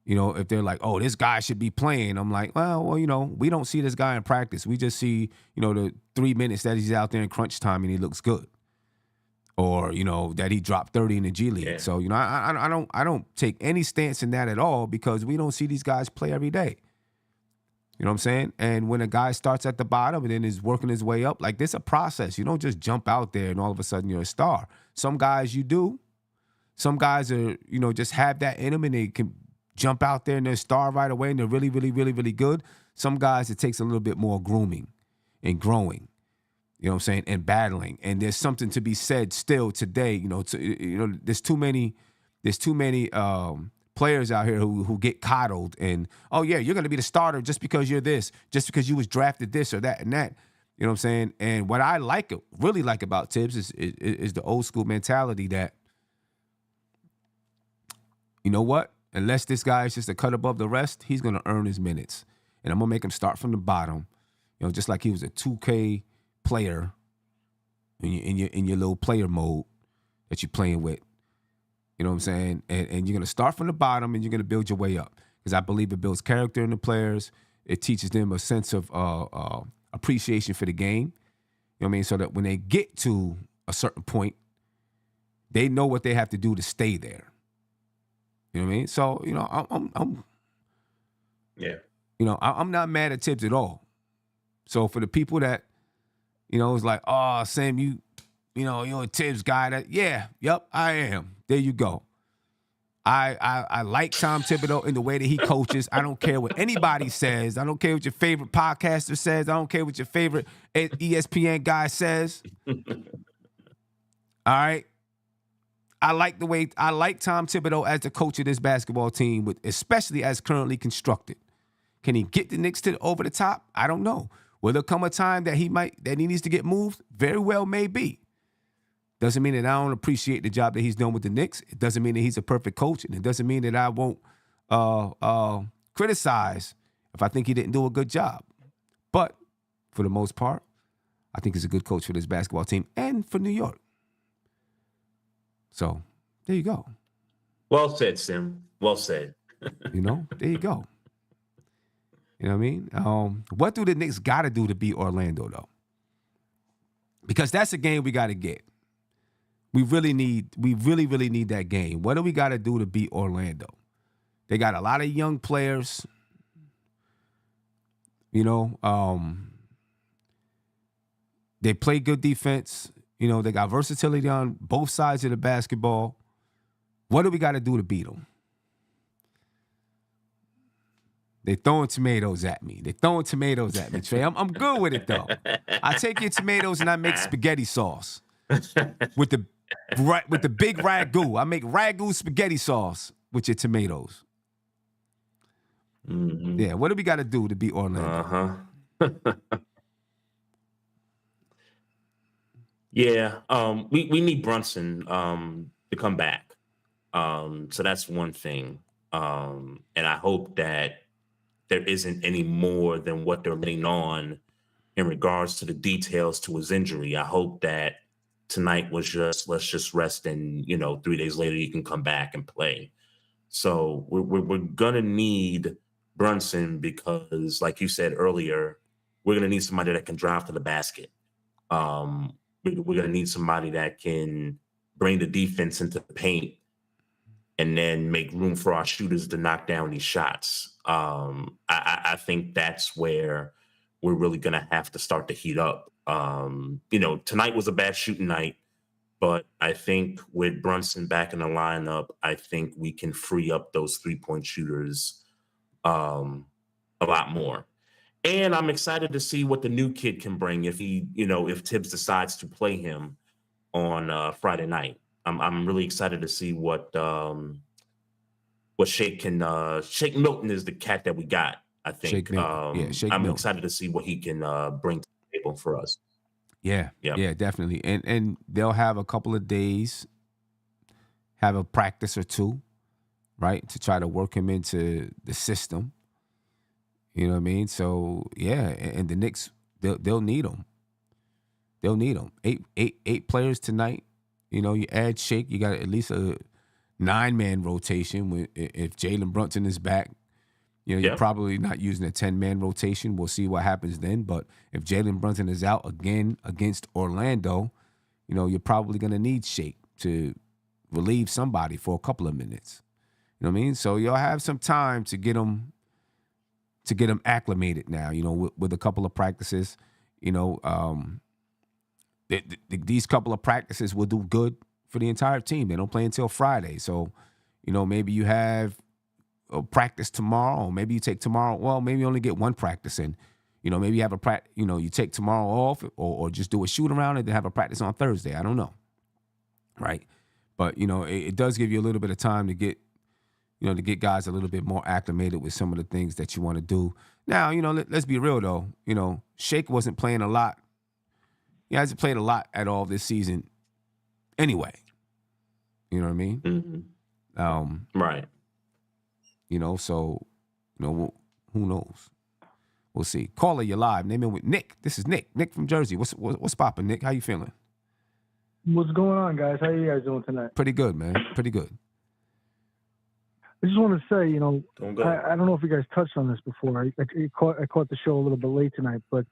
If they're like, oh, this guy should be playing, I'm like, well, we don't see this guy in practice. We just see, the 3 minutes that he's out there in crunch time and he looks good. Or, that he dropped 30 in the G League. Yeah. So, I don't take any stance in that at all because we don't see these guys play every day. You know what I'm saying? And when a guy starts at the bottom and then is working his way up, like, there's a process. You don't just jump out there and all of a sudden you're a star. Some guys you do. Some guys are, just have that in them and they can jump out there and they're a star right away and they're really, really, really, really good. Some guys, it takes a little bit more grooming and growing, you know what I'm saying, and battling. And there's something to be said still today, there's too many players out here who get coddled and, oh, yeah, you're going to be the starter just because you're this, just because you was drafted this or that and that. You know what I'm saying? And what I really like about Tibbs is the old school mentality that, you know what? Unless this guy is just a cut above the rest, he's going to earn his minutes. And I'm going to make him start from the bottom, just like he was a 2K player in your little player mode that you're playing with. You know what I'm saying? And you're going to start from the bottom and you're going to build your way up. Because I believe it builds character in the players. It teaches them a sense of appreciation for the game. You know what I mean? So that when they get to a certain point, they know what they have to do to stay there. You know what I mean? So, I'm not mad at Tibbs at all. So for the people that, it's like, oh, Sam, you're a Tibbs guy. Yep, I am. There you go. I like Tom Thibodeau in the way that he coaches. I don't care what anybody says. I don't care what your favorite podcaster says. I don't care what your favorite ESPN guy says. All right. I like Tom Thibodeau as the coach of this basketball team, especially as currently constructed. Can he get the Knicks over the top? I don't know. Will there come a time that he needs to get moved? Very well, maybe. Doesn't mean that I don't appreciate the job that he's done with the Knicks. It doesn't mean that he's a perfect coach, and it doesn't mean that I won't criticize if I think he didn't do a good job. But for the most part, I think he's a good coach for this basketball team and for New York. So there you go. Well said, Sim. Well said. There you go. You know what I mean? What do the Knicks got to do to beat Orlando, though? Because that's a game we got to get. We really, really need that game. What do we got to do to beat Orlando? They got a lot of young players. They play good defense. They got versatility on both sides of the basketball. What do we got to do to beat them? They throwing tomatoes at me. Trey. I'm good with it, though. I take your tomatoes and I make spaghetti sauce with the big ragu. I make ragu spaghetti sauce with your tomatoes. Mm-hmm. Yeah, what do we got to do to beat Orlando? Yeah, we need Brunson to come back. So that's one thing. And I hope that there isn't any more than what they're laying on in regards to the details to his injury. I hope that tonight was just, let's just rest and, 3 days later you can come back and play. So we're going to need Brunson because, like you said earlier, we're going to need somebody that can drive to the basket. We're going to need somebody that can bring the defense into the paint and then make room for our shooters to knock down these shots. I think that's where we're really going to have to start to heat up. Tonight was a bad shooting night, but I think with Brunson back in the lineup, I think we can free up those 3-point shooters a lot more. And I'm excited to see what the new kid can bring if if Tibbs decides to play him on Friday night. I'm really excited to see what Shake can. Shake Milton is the cat that we got. I think. Shake Milton. Shake I'm Milton. excited to see what he can bring to the table for us. Yeah, definitely. And they'll have a couple of days, have a practice or two, right, to try to work him into the system. You know what I mean? So yeah, and the Knicks, they'll need him. They'll need him. Eight players tonight. You add Shake, you got at least a 9-man rotation. If Jalen Brunson is back, you're probably not using a 10-man rotation. We'll see what happens then. But if Jalen Brunson is out again against Orlando, you're probably going to need Shake to relieve somebody for a couple of minutes. You know what I mean? So you'll have some time to get him to get them acclimated now, with a couple of practices. These couple of practices will do good for the entire team. They don't play until Friday. So, maybe you have a practice tomorrow, or maybe you take tomorrow. Well, maybe you only get one practice in. Maybe you have a practice, you take tomorrow off or just do a shoot around and then have a practice on Thursday. I don't know. Right. But, it does give you a little bit of time to get guys a little bit more acclimated with some of the things that you want to do. Now, let's be real, though. Shake wasn't playing a lot. He hasn't played a lot at all this season anyway. You know what I mean? Mm-hmm. Right. So, who knows? We'll see. Caller, you're live. Name in with Nick. This is Nick. Nick from Jersey. What's poppin', Nick? How you feeling? What's going on, guys? How are you guys doing tonight? Pretty good, man. Pretty good. I just want to say, I don't know if you guys touched on this before. I caught the show a little bit late tonight, but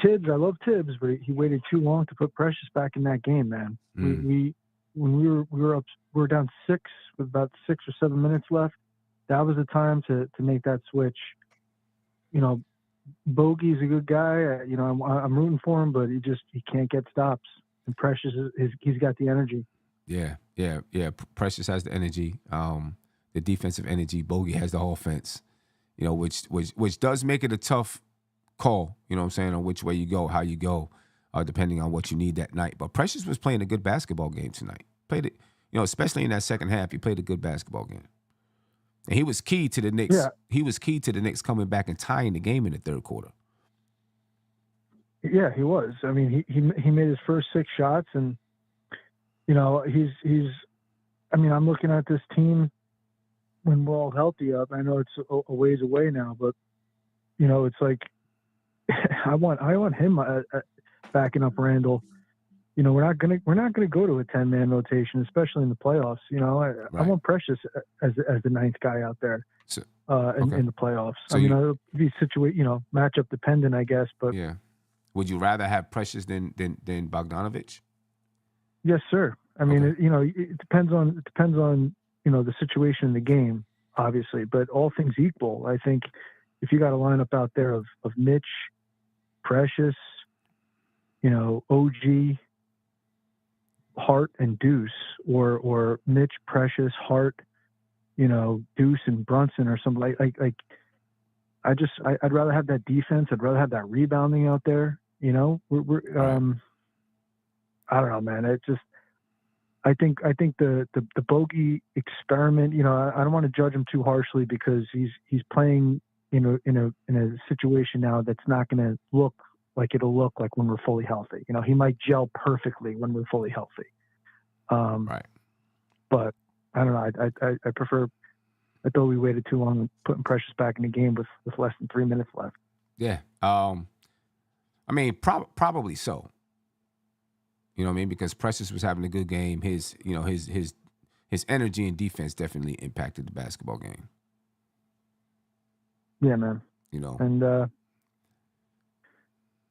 Tibbs, I love Tibbs, but he waited too long to put Precious back in that game, man. When we were down 6 with about 6 or 7 minutes left. That was the time to make that switch. Bogey's a good guy. I'm rooting for him, but he can't get stops. And Precious he's got the energy. Yeah. Precious has the energy, the defensive energy. Bogey has the offense. Which does make it a tough call. You know what I'm saying, on which way you go, how you go, depending on what you need that night. But Precious was playing a good basketball game tonight. Played it, especially in that second half. He played a good basketball game. And he was key to the Knicks. Yeah. He was key to the Knicks coming back and tying the game in the third quarter. Yeah, he was. I mean, he made his first 6 shots, and he's. I mean, I'm looking at this team when we're all healthy up. I know it's a ways away now, but it's like I want him backing up Randall. We're not gonna go to a 10-man rotation, especially in the playoffs. I want Precious as the 9th guy out there in the playoffs. So it'll be matchup dependent, I guess. But yeah, would you rather have Precious than Bogdanovich? Yes, sir. I mean, it depends on the situation in the game, obviously. But all things equal, I think if you got a lineup out there of Mitch, Precious, OG, Hart and Deuce, or Mitch, Precious, Hart, Deuce and Brunson, or something like I'd rather have that defense. I'd rather have that rebounding out there. We're I don't know, man. I think the Bogey experiment. I don't want to judge him too harshly because he's playing in a situation now that's not going to look like it'll look like when we're fully healthy. He might gel perfectly when we're fully healthy. Right. But I don't know. I prefer. I thought we waited too long putting Precious back in the game with less than 3 minutes left. Yeah. I mean, probably so. You know what I mean? Because Precious was having a good game. His energy and defense definitely impacted the basketball game. Yeah, man. And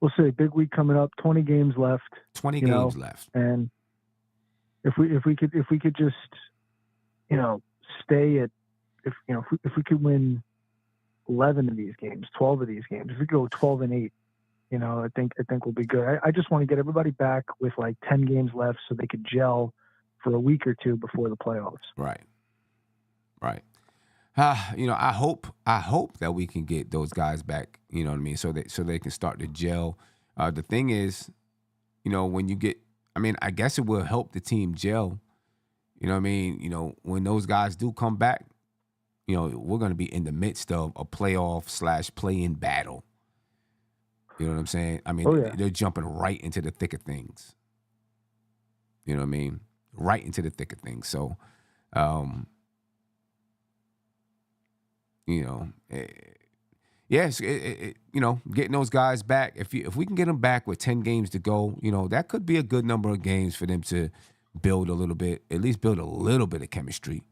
we'll see. Big week coming up. 20 games left. 20 games left. And if we could just stay at if we could win 11 of these games, 12 of these games, if we go 12-8. I think we'll be good. I just want to get everybody back with like 10 games left so they could gel for a week or two before the playoffs. Right. I hope that we can get those guys back. You know what I mean? So they can start to gel. The thing is, when you get, I guess it will help the team gel. You know what I mean? When those guys do come back, we're going to be in the midst of a playoff / play-in battle. You know what I'm saying? They're jumping right into the thick of things. You know what I mean? Right into the thick of things. So, getting those guys back. If we can get them back with 10 games to go, that could be a good number of games for them to build a little bit, at least build a little bit of chemistry.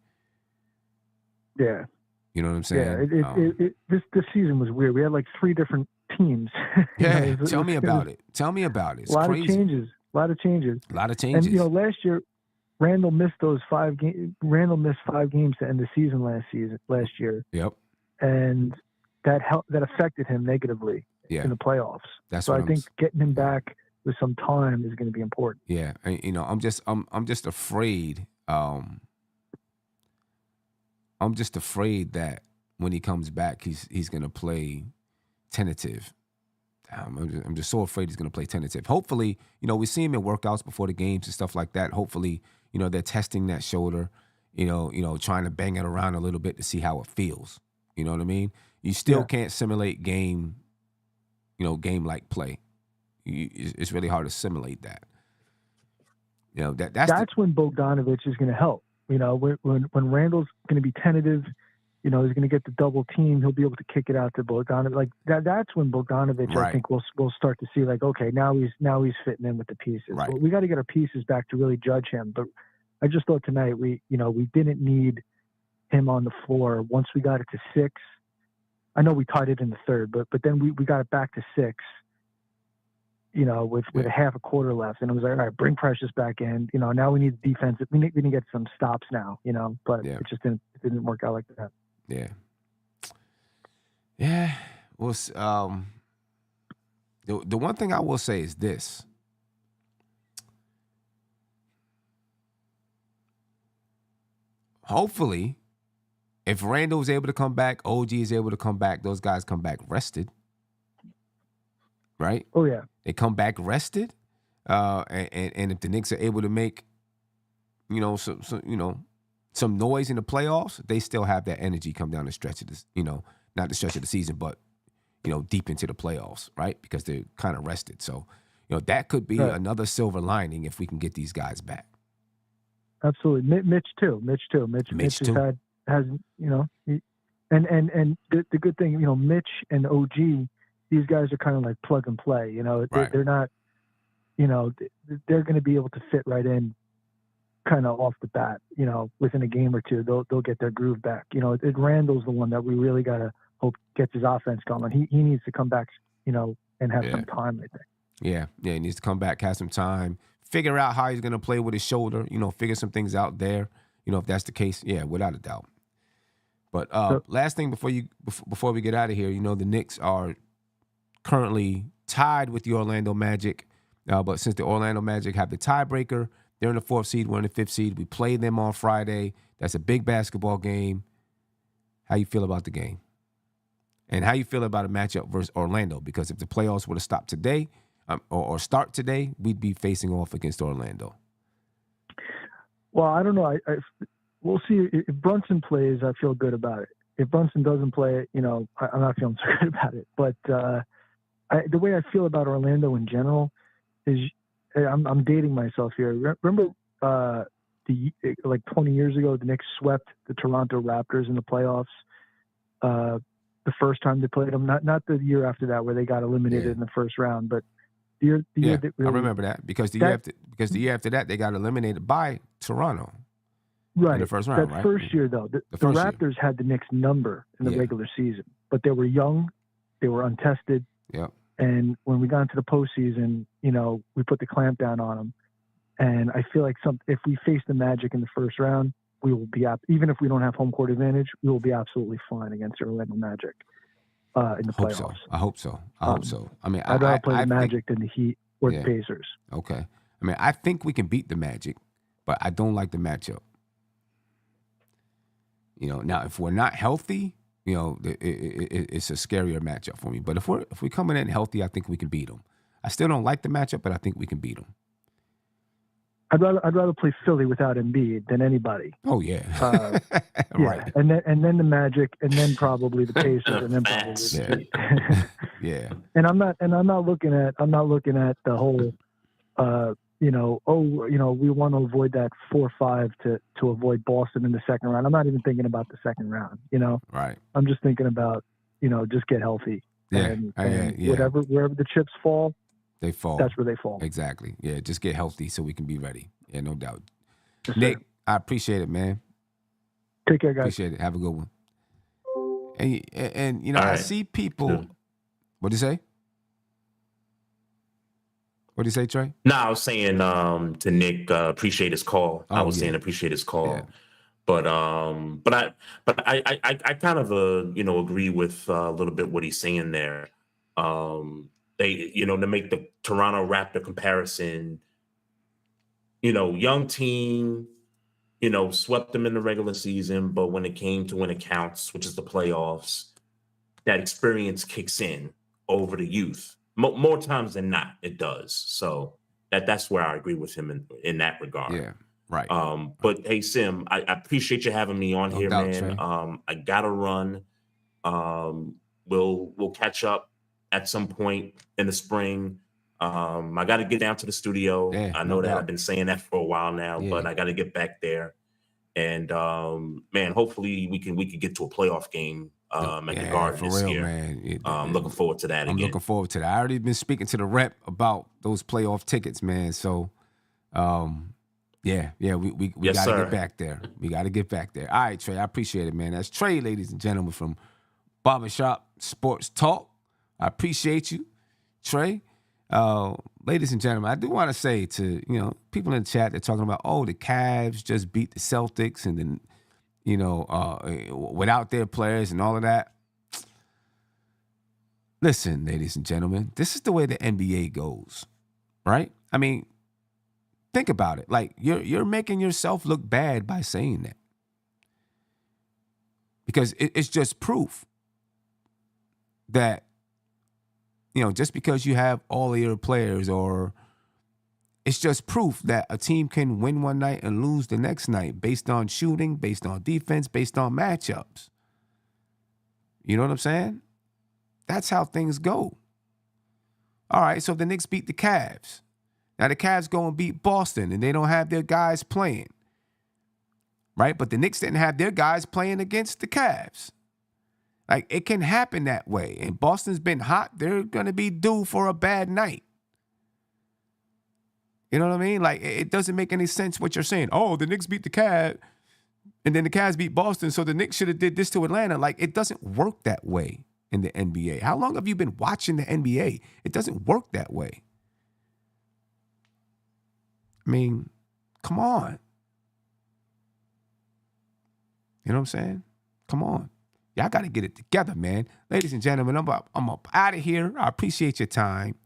Yeah. You know what I'm saying? Yeah. This season was weird. We had like 3 different teams. Yeah. Tell me about it. It's a lot crazy. A lot of changes. And last year, Randall missed 5 games to end the season last year. Yep. and that affected him negatively in the playoffs. That's so what I think getting him back with some time is going to be important. Yeah, and, I'm just afraid. I'm just afraid that when he comes back, he's going to play tentative. I'm just so afraid he's going to play tentative. Hopefully, we see him in workouts before the games and stuff like that. Hopefully, they're testing that shoulder, trying to bang it around a little bit to see how it feels. You know what I mean? You still can't simulate game-like play. It's really hard to simulate that. That's when Bogdanovich is going to help. When Randall's going to be tentative, he's going to get the double team. He'll be able to kick it out to Bogdanovich. Like that's when Bogdanovich, I think, we'll start to see like, okay, now he's fitting in with the pieces. Right. Well, we got to get our pieces back to really judge him. But I just thought tonight we didn't need him on the floor. Once we got it to 6, I know we tied it in the third, but then we got it back to 6. With a half a quarter left, and it was like, all right, bring Precious back in. Now we need defense. We need to get some stops now. But it just didn't work out like that. Yeah. Yeah. Well, the one thing I will say is this. Hopefully, if Randall is able to come back, OG is able to come back, those guys come back rested. Right? Oh, yeah. They come back rested. And if the Knicks are able to make, some noise in the playoffs, they still have that energy come down the stretch of this, not the stretch of the season, but, deep into the playoffs, right? Because they're kind of rested. So, that could be another silver lining if we can get these guys back. Absolutely. Mitch too. Mitch has and the good thing, Mitch and OG, these guys are kind of like plug and play, they're not, they're going to be able to fit right in kind of off the bat, within a game or two, they'll get their groove back. Randall's the one that we really got to hope gets his offense going. He needs to come back, and have some time, I think. Yeah. He needs to come back, have some time, figure out how he's going to play with his shoulder, figure some things out there, if that's the case. Yeah, without a doubt. But last thing before we get out of here, the Knicks are currently tied with the Orlando Magic. But since the Orlando Magic have the tiebreaker, they're in the 4th seed, we're in the 5th seed. We play them on Friday. That's a big basketball game. How you feel about the game? And how you feel about a matchup versus Orlando? Because if the playoffs were to stop today or start today, we'd be facing off against Orlando. Well, I don't know. We'll see. If Brunson plays, I feel good about it. If Brunson doesn't play, I'm not feeling so good about it. But the way I feel about Orlando in general is I'm dating myself here. Remember 20 years ago, the Knicks swept the Toronto Raptors in the playoffs. The first time they played them, not the year after that where they got eliminated in the first round, but the year that really, I remember that because the year after that they got eliminated by Toronto. Right. In the first round, that first year though, the Raptors had the Knicks number in the regular season, but they were young, they were untested. Yeah. And when we got into the postseason, we put the clamp down on them. And I feel like if we face the Magic in the first round, we will be even if we don't have home court advantage, we will be absolutely fine against the Orlando Magic in the playoffs. I hope so. I mean, I'd rather play the Magic than the Heat or the Pacers. Okay. I mean, I think we can beat the Magic, but I don't like the matchup. Now if we're not healthy, it's a scarier matchup for me. But if we're coming in healthy, I think we can beat them. I still don't like the matchup, but I think we can beat them. I'd rather play Philly without Embiid than anybody. Oh yeah, right. And then the Magic, and then probably the Pacers, and then probably the Heat. Yeah. And I'm not looking at the whole. We want to avoid that 4-5 to avoid Boston in the second round. I'm not even thinking about the second round. Right. I'm just thinking about just get healthy. Yeah. And wherever the chips fall. They fall. That's where they fall. Exactly. Yeah, just get healthy so we can be ready. Yeah, no doubt. Yes, Nick, sir. I appreciate it, man. Take care, guys. Appreciate it. Have a good one. And All I right. see people. What'd you say? What'd you say, Trey? No, I was saying to Nick, appreciate his call. I was yeah. saying appreciate his call. Yeah. But I kind of agree with a little bit what he's saying there. They to make the Toronto Raptor comparison, young team, swept them in the regular season, but when it came to when it counts, which is the playoffs, that experience kicks in over the youth. More times than not, it does. So that's where I agree with him in that regard. Yeah, right. But hey, Sim, I appreciate you having me on No here, doubt, man. Trey. I gotta run. We'll catch up at some point in the spring. I got to get down to the studio. Yeah, I no know that doubt. I've been saying that for a while now, Yeah. but I got to get back there. And man, hopefully we can get to a playoff game at the Garden for this real, year. man. Looking forward to that I'm again. looking forward to that. I already been speaking to the rep about those playoff tickets, man. So, yeah, we Yes, got to sir. get back there. We got to get back there. All right, Trey, I appreciate it, man. That's Trey, ladies and gentlemen, from Barbershop Sports Talk. I appreciate you, Trey. Ladies and gentlemen, I do want to say to, people in the chat, they're talking about, the Cavs just beat the Celtics and then, without their players and all of that. Listen, ladies and gentlemen, this is the way the NBA goes, right? I mean, think about it. Like, you're making yourself look bad by saying that. Because it's just proof that, just because you have all of your players, or it's just proof that a team can win one night and lose the next night based on shooting, based on defense, based on matchups. You know what I'm saying? That's how things go. All right, so the Knicks beat the Cavs. Now the Cavs go and beat Boston, and they don't have their guys playing. Right? But the Knicks didn't have their guys playing against the Cavs. Like, it can happen that way. And Boston's been hot. They're going to be due for a bad night. You know what I mean? Like, it doesn't make any sense what you're saying. Oh, the Knicks beat the Cavs, and then the Cavs beat Boston, so the Knicks should have did this to Atlanta. Like, it doesn't work that way in the NBA. How long have you been watching the NBA? It doesn't work that way. I mean, come on. You know what I'm saying? Come on. Y'all got to get it together, man. Ladies and gentlemen, I'm up out of here. I appreciate your time.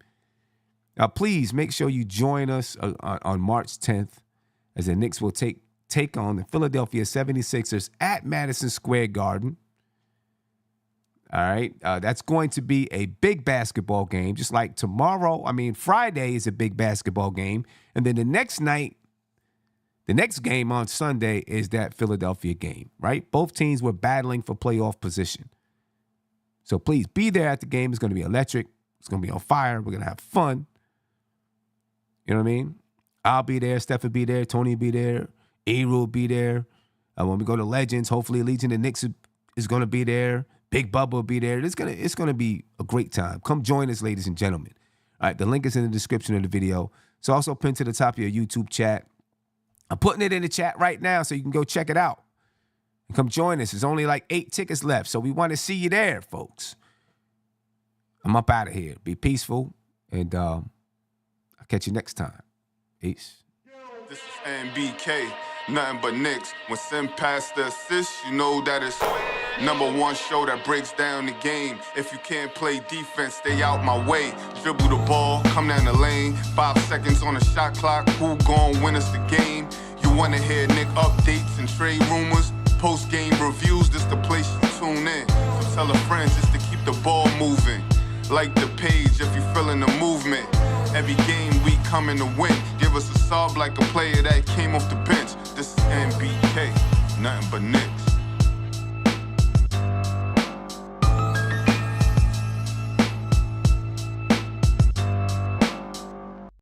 Now, please make sure you join us on March 10th as the Knicks will take on the Philadelphia 76ers at Madison Square Garden. All right. That's going to be a big basketball game, just like Friday is a big basketball game. And then the next night, the next game on Sunday is that Philadelphia game, right? Both teams were battling for playoff position. So please be there at the game. It's going to be electric. It's going to be on fire. We're going to have fun. You know what I mean? I'll be there. Steph will be there. Tony will be there. Eru will be there. When we go to Legends, hopefully Legion of Knicks is going to be there. Big Bubba will be there. It's going to be a great time. Come join us, ladies and gentlemen. All right, the link is in the description of the video. It's also pinned to the top of your YouTube chat. I'm putting it in the chat right now so you can go check it out. And come join us. There's only like 8 tickets left, so we want to see you there, folks. I'm up out of here. Be peaceful, and I'll catch you next time. Peace. This is NBK, nothing but Knicks. When Sim passed the assist, you know that it's #1 show that breaks down the game. If you can't play defense, stay out my way. Dribble the ball, come down the lane. 5 seconds on the shot clock. Who gon' win us the game? You wanna hear Nick updates and trade rumors? Post-game reviews, this the place you tune in. So tell a friend just to keep the ball moving. Like the page if you feeling the movement. Every game we coming to win. Give us a sub like a player that came off the bench.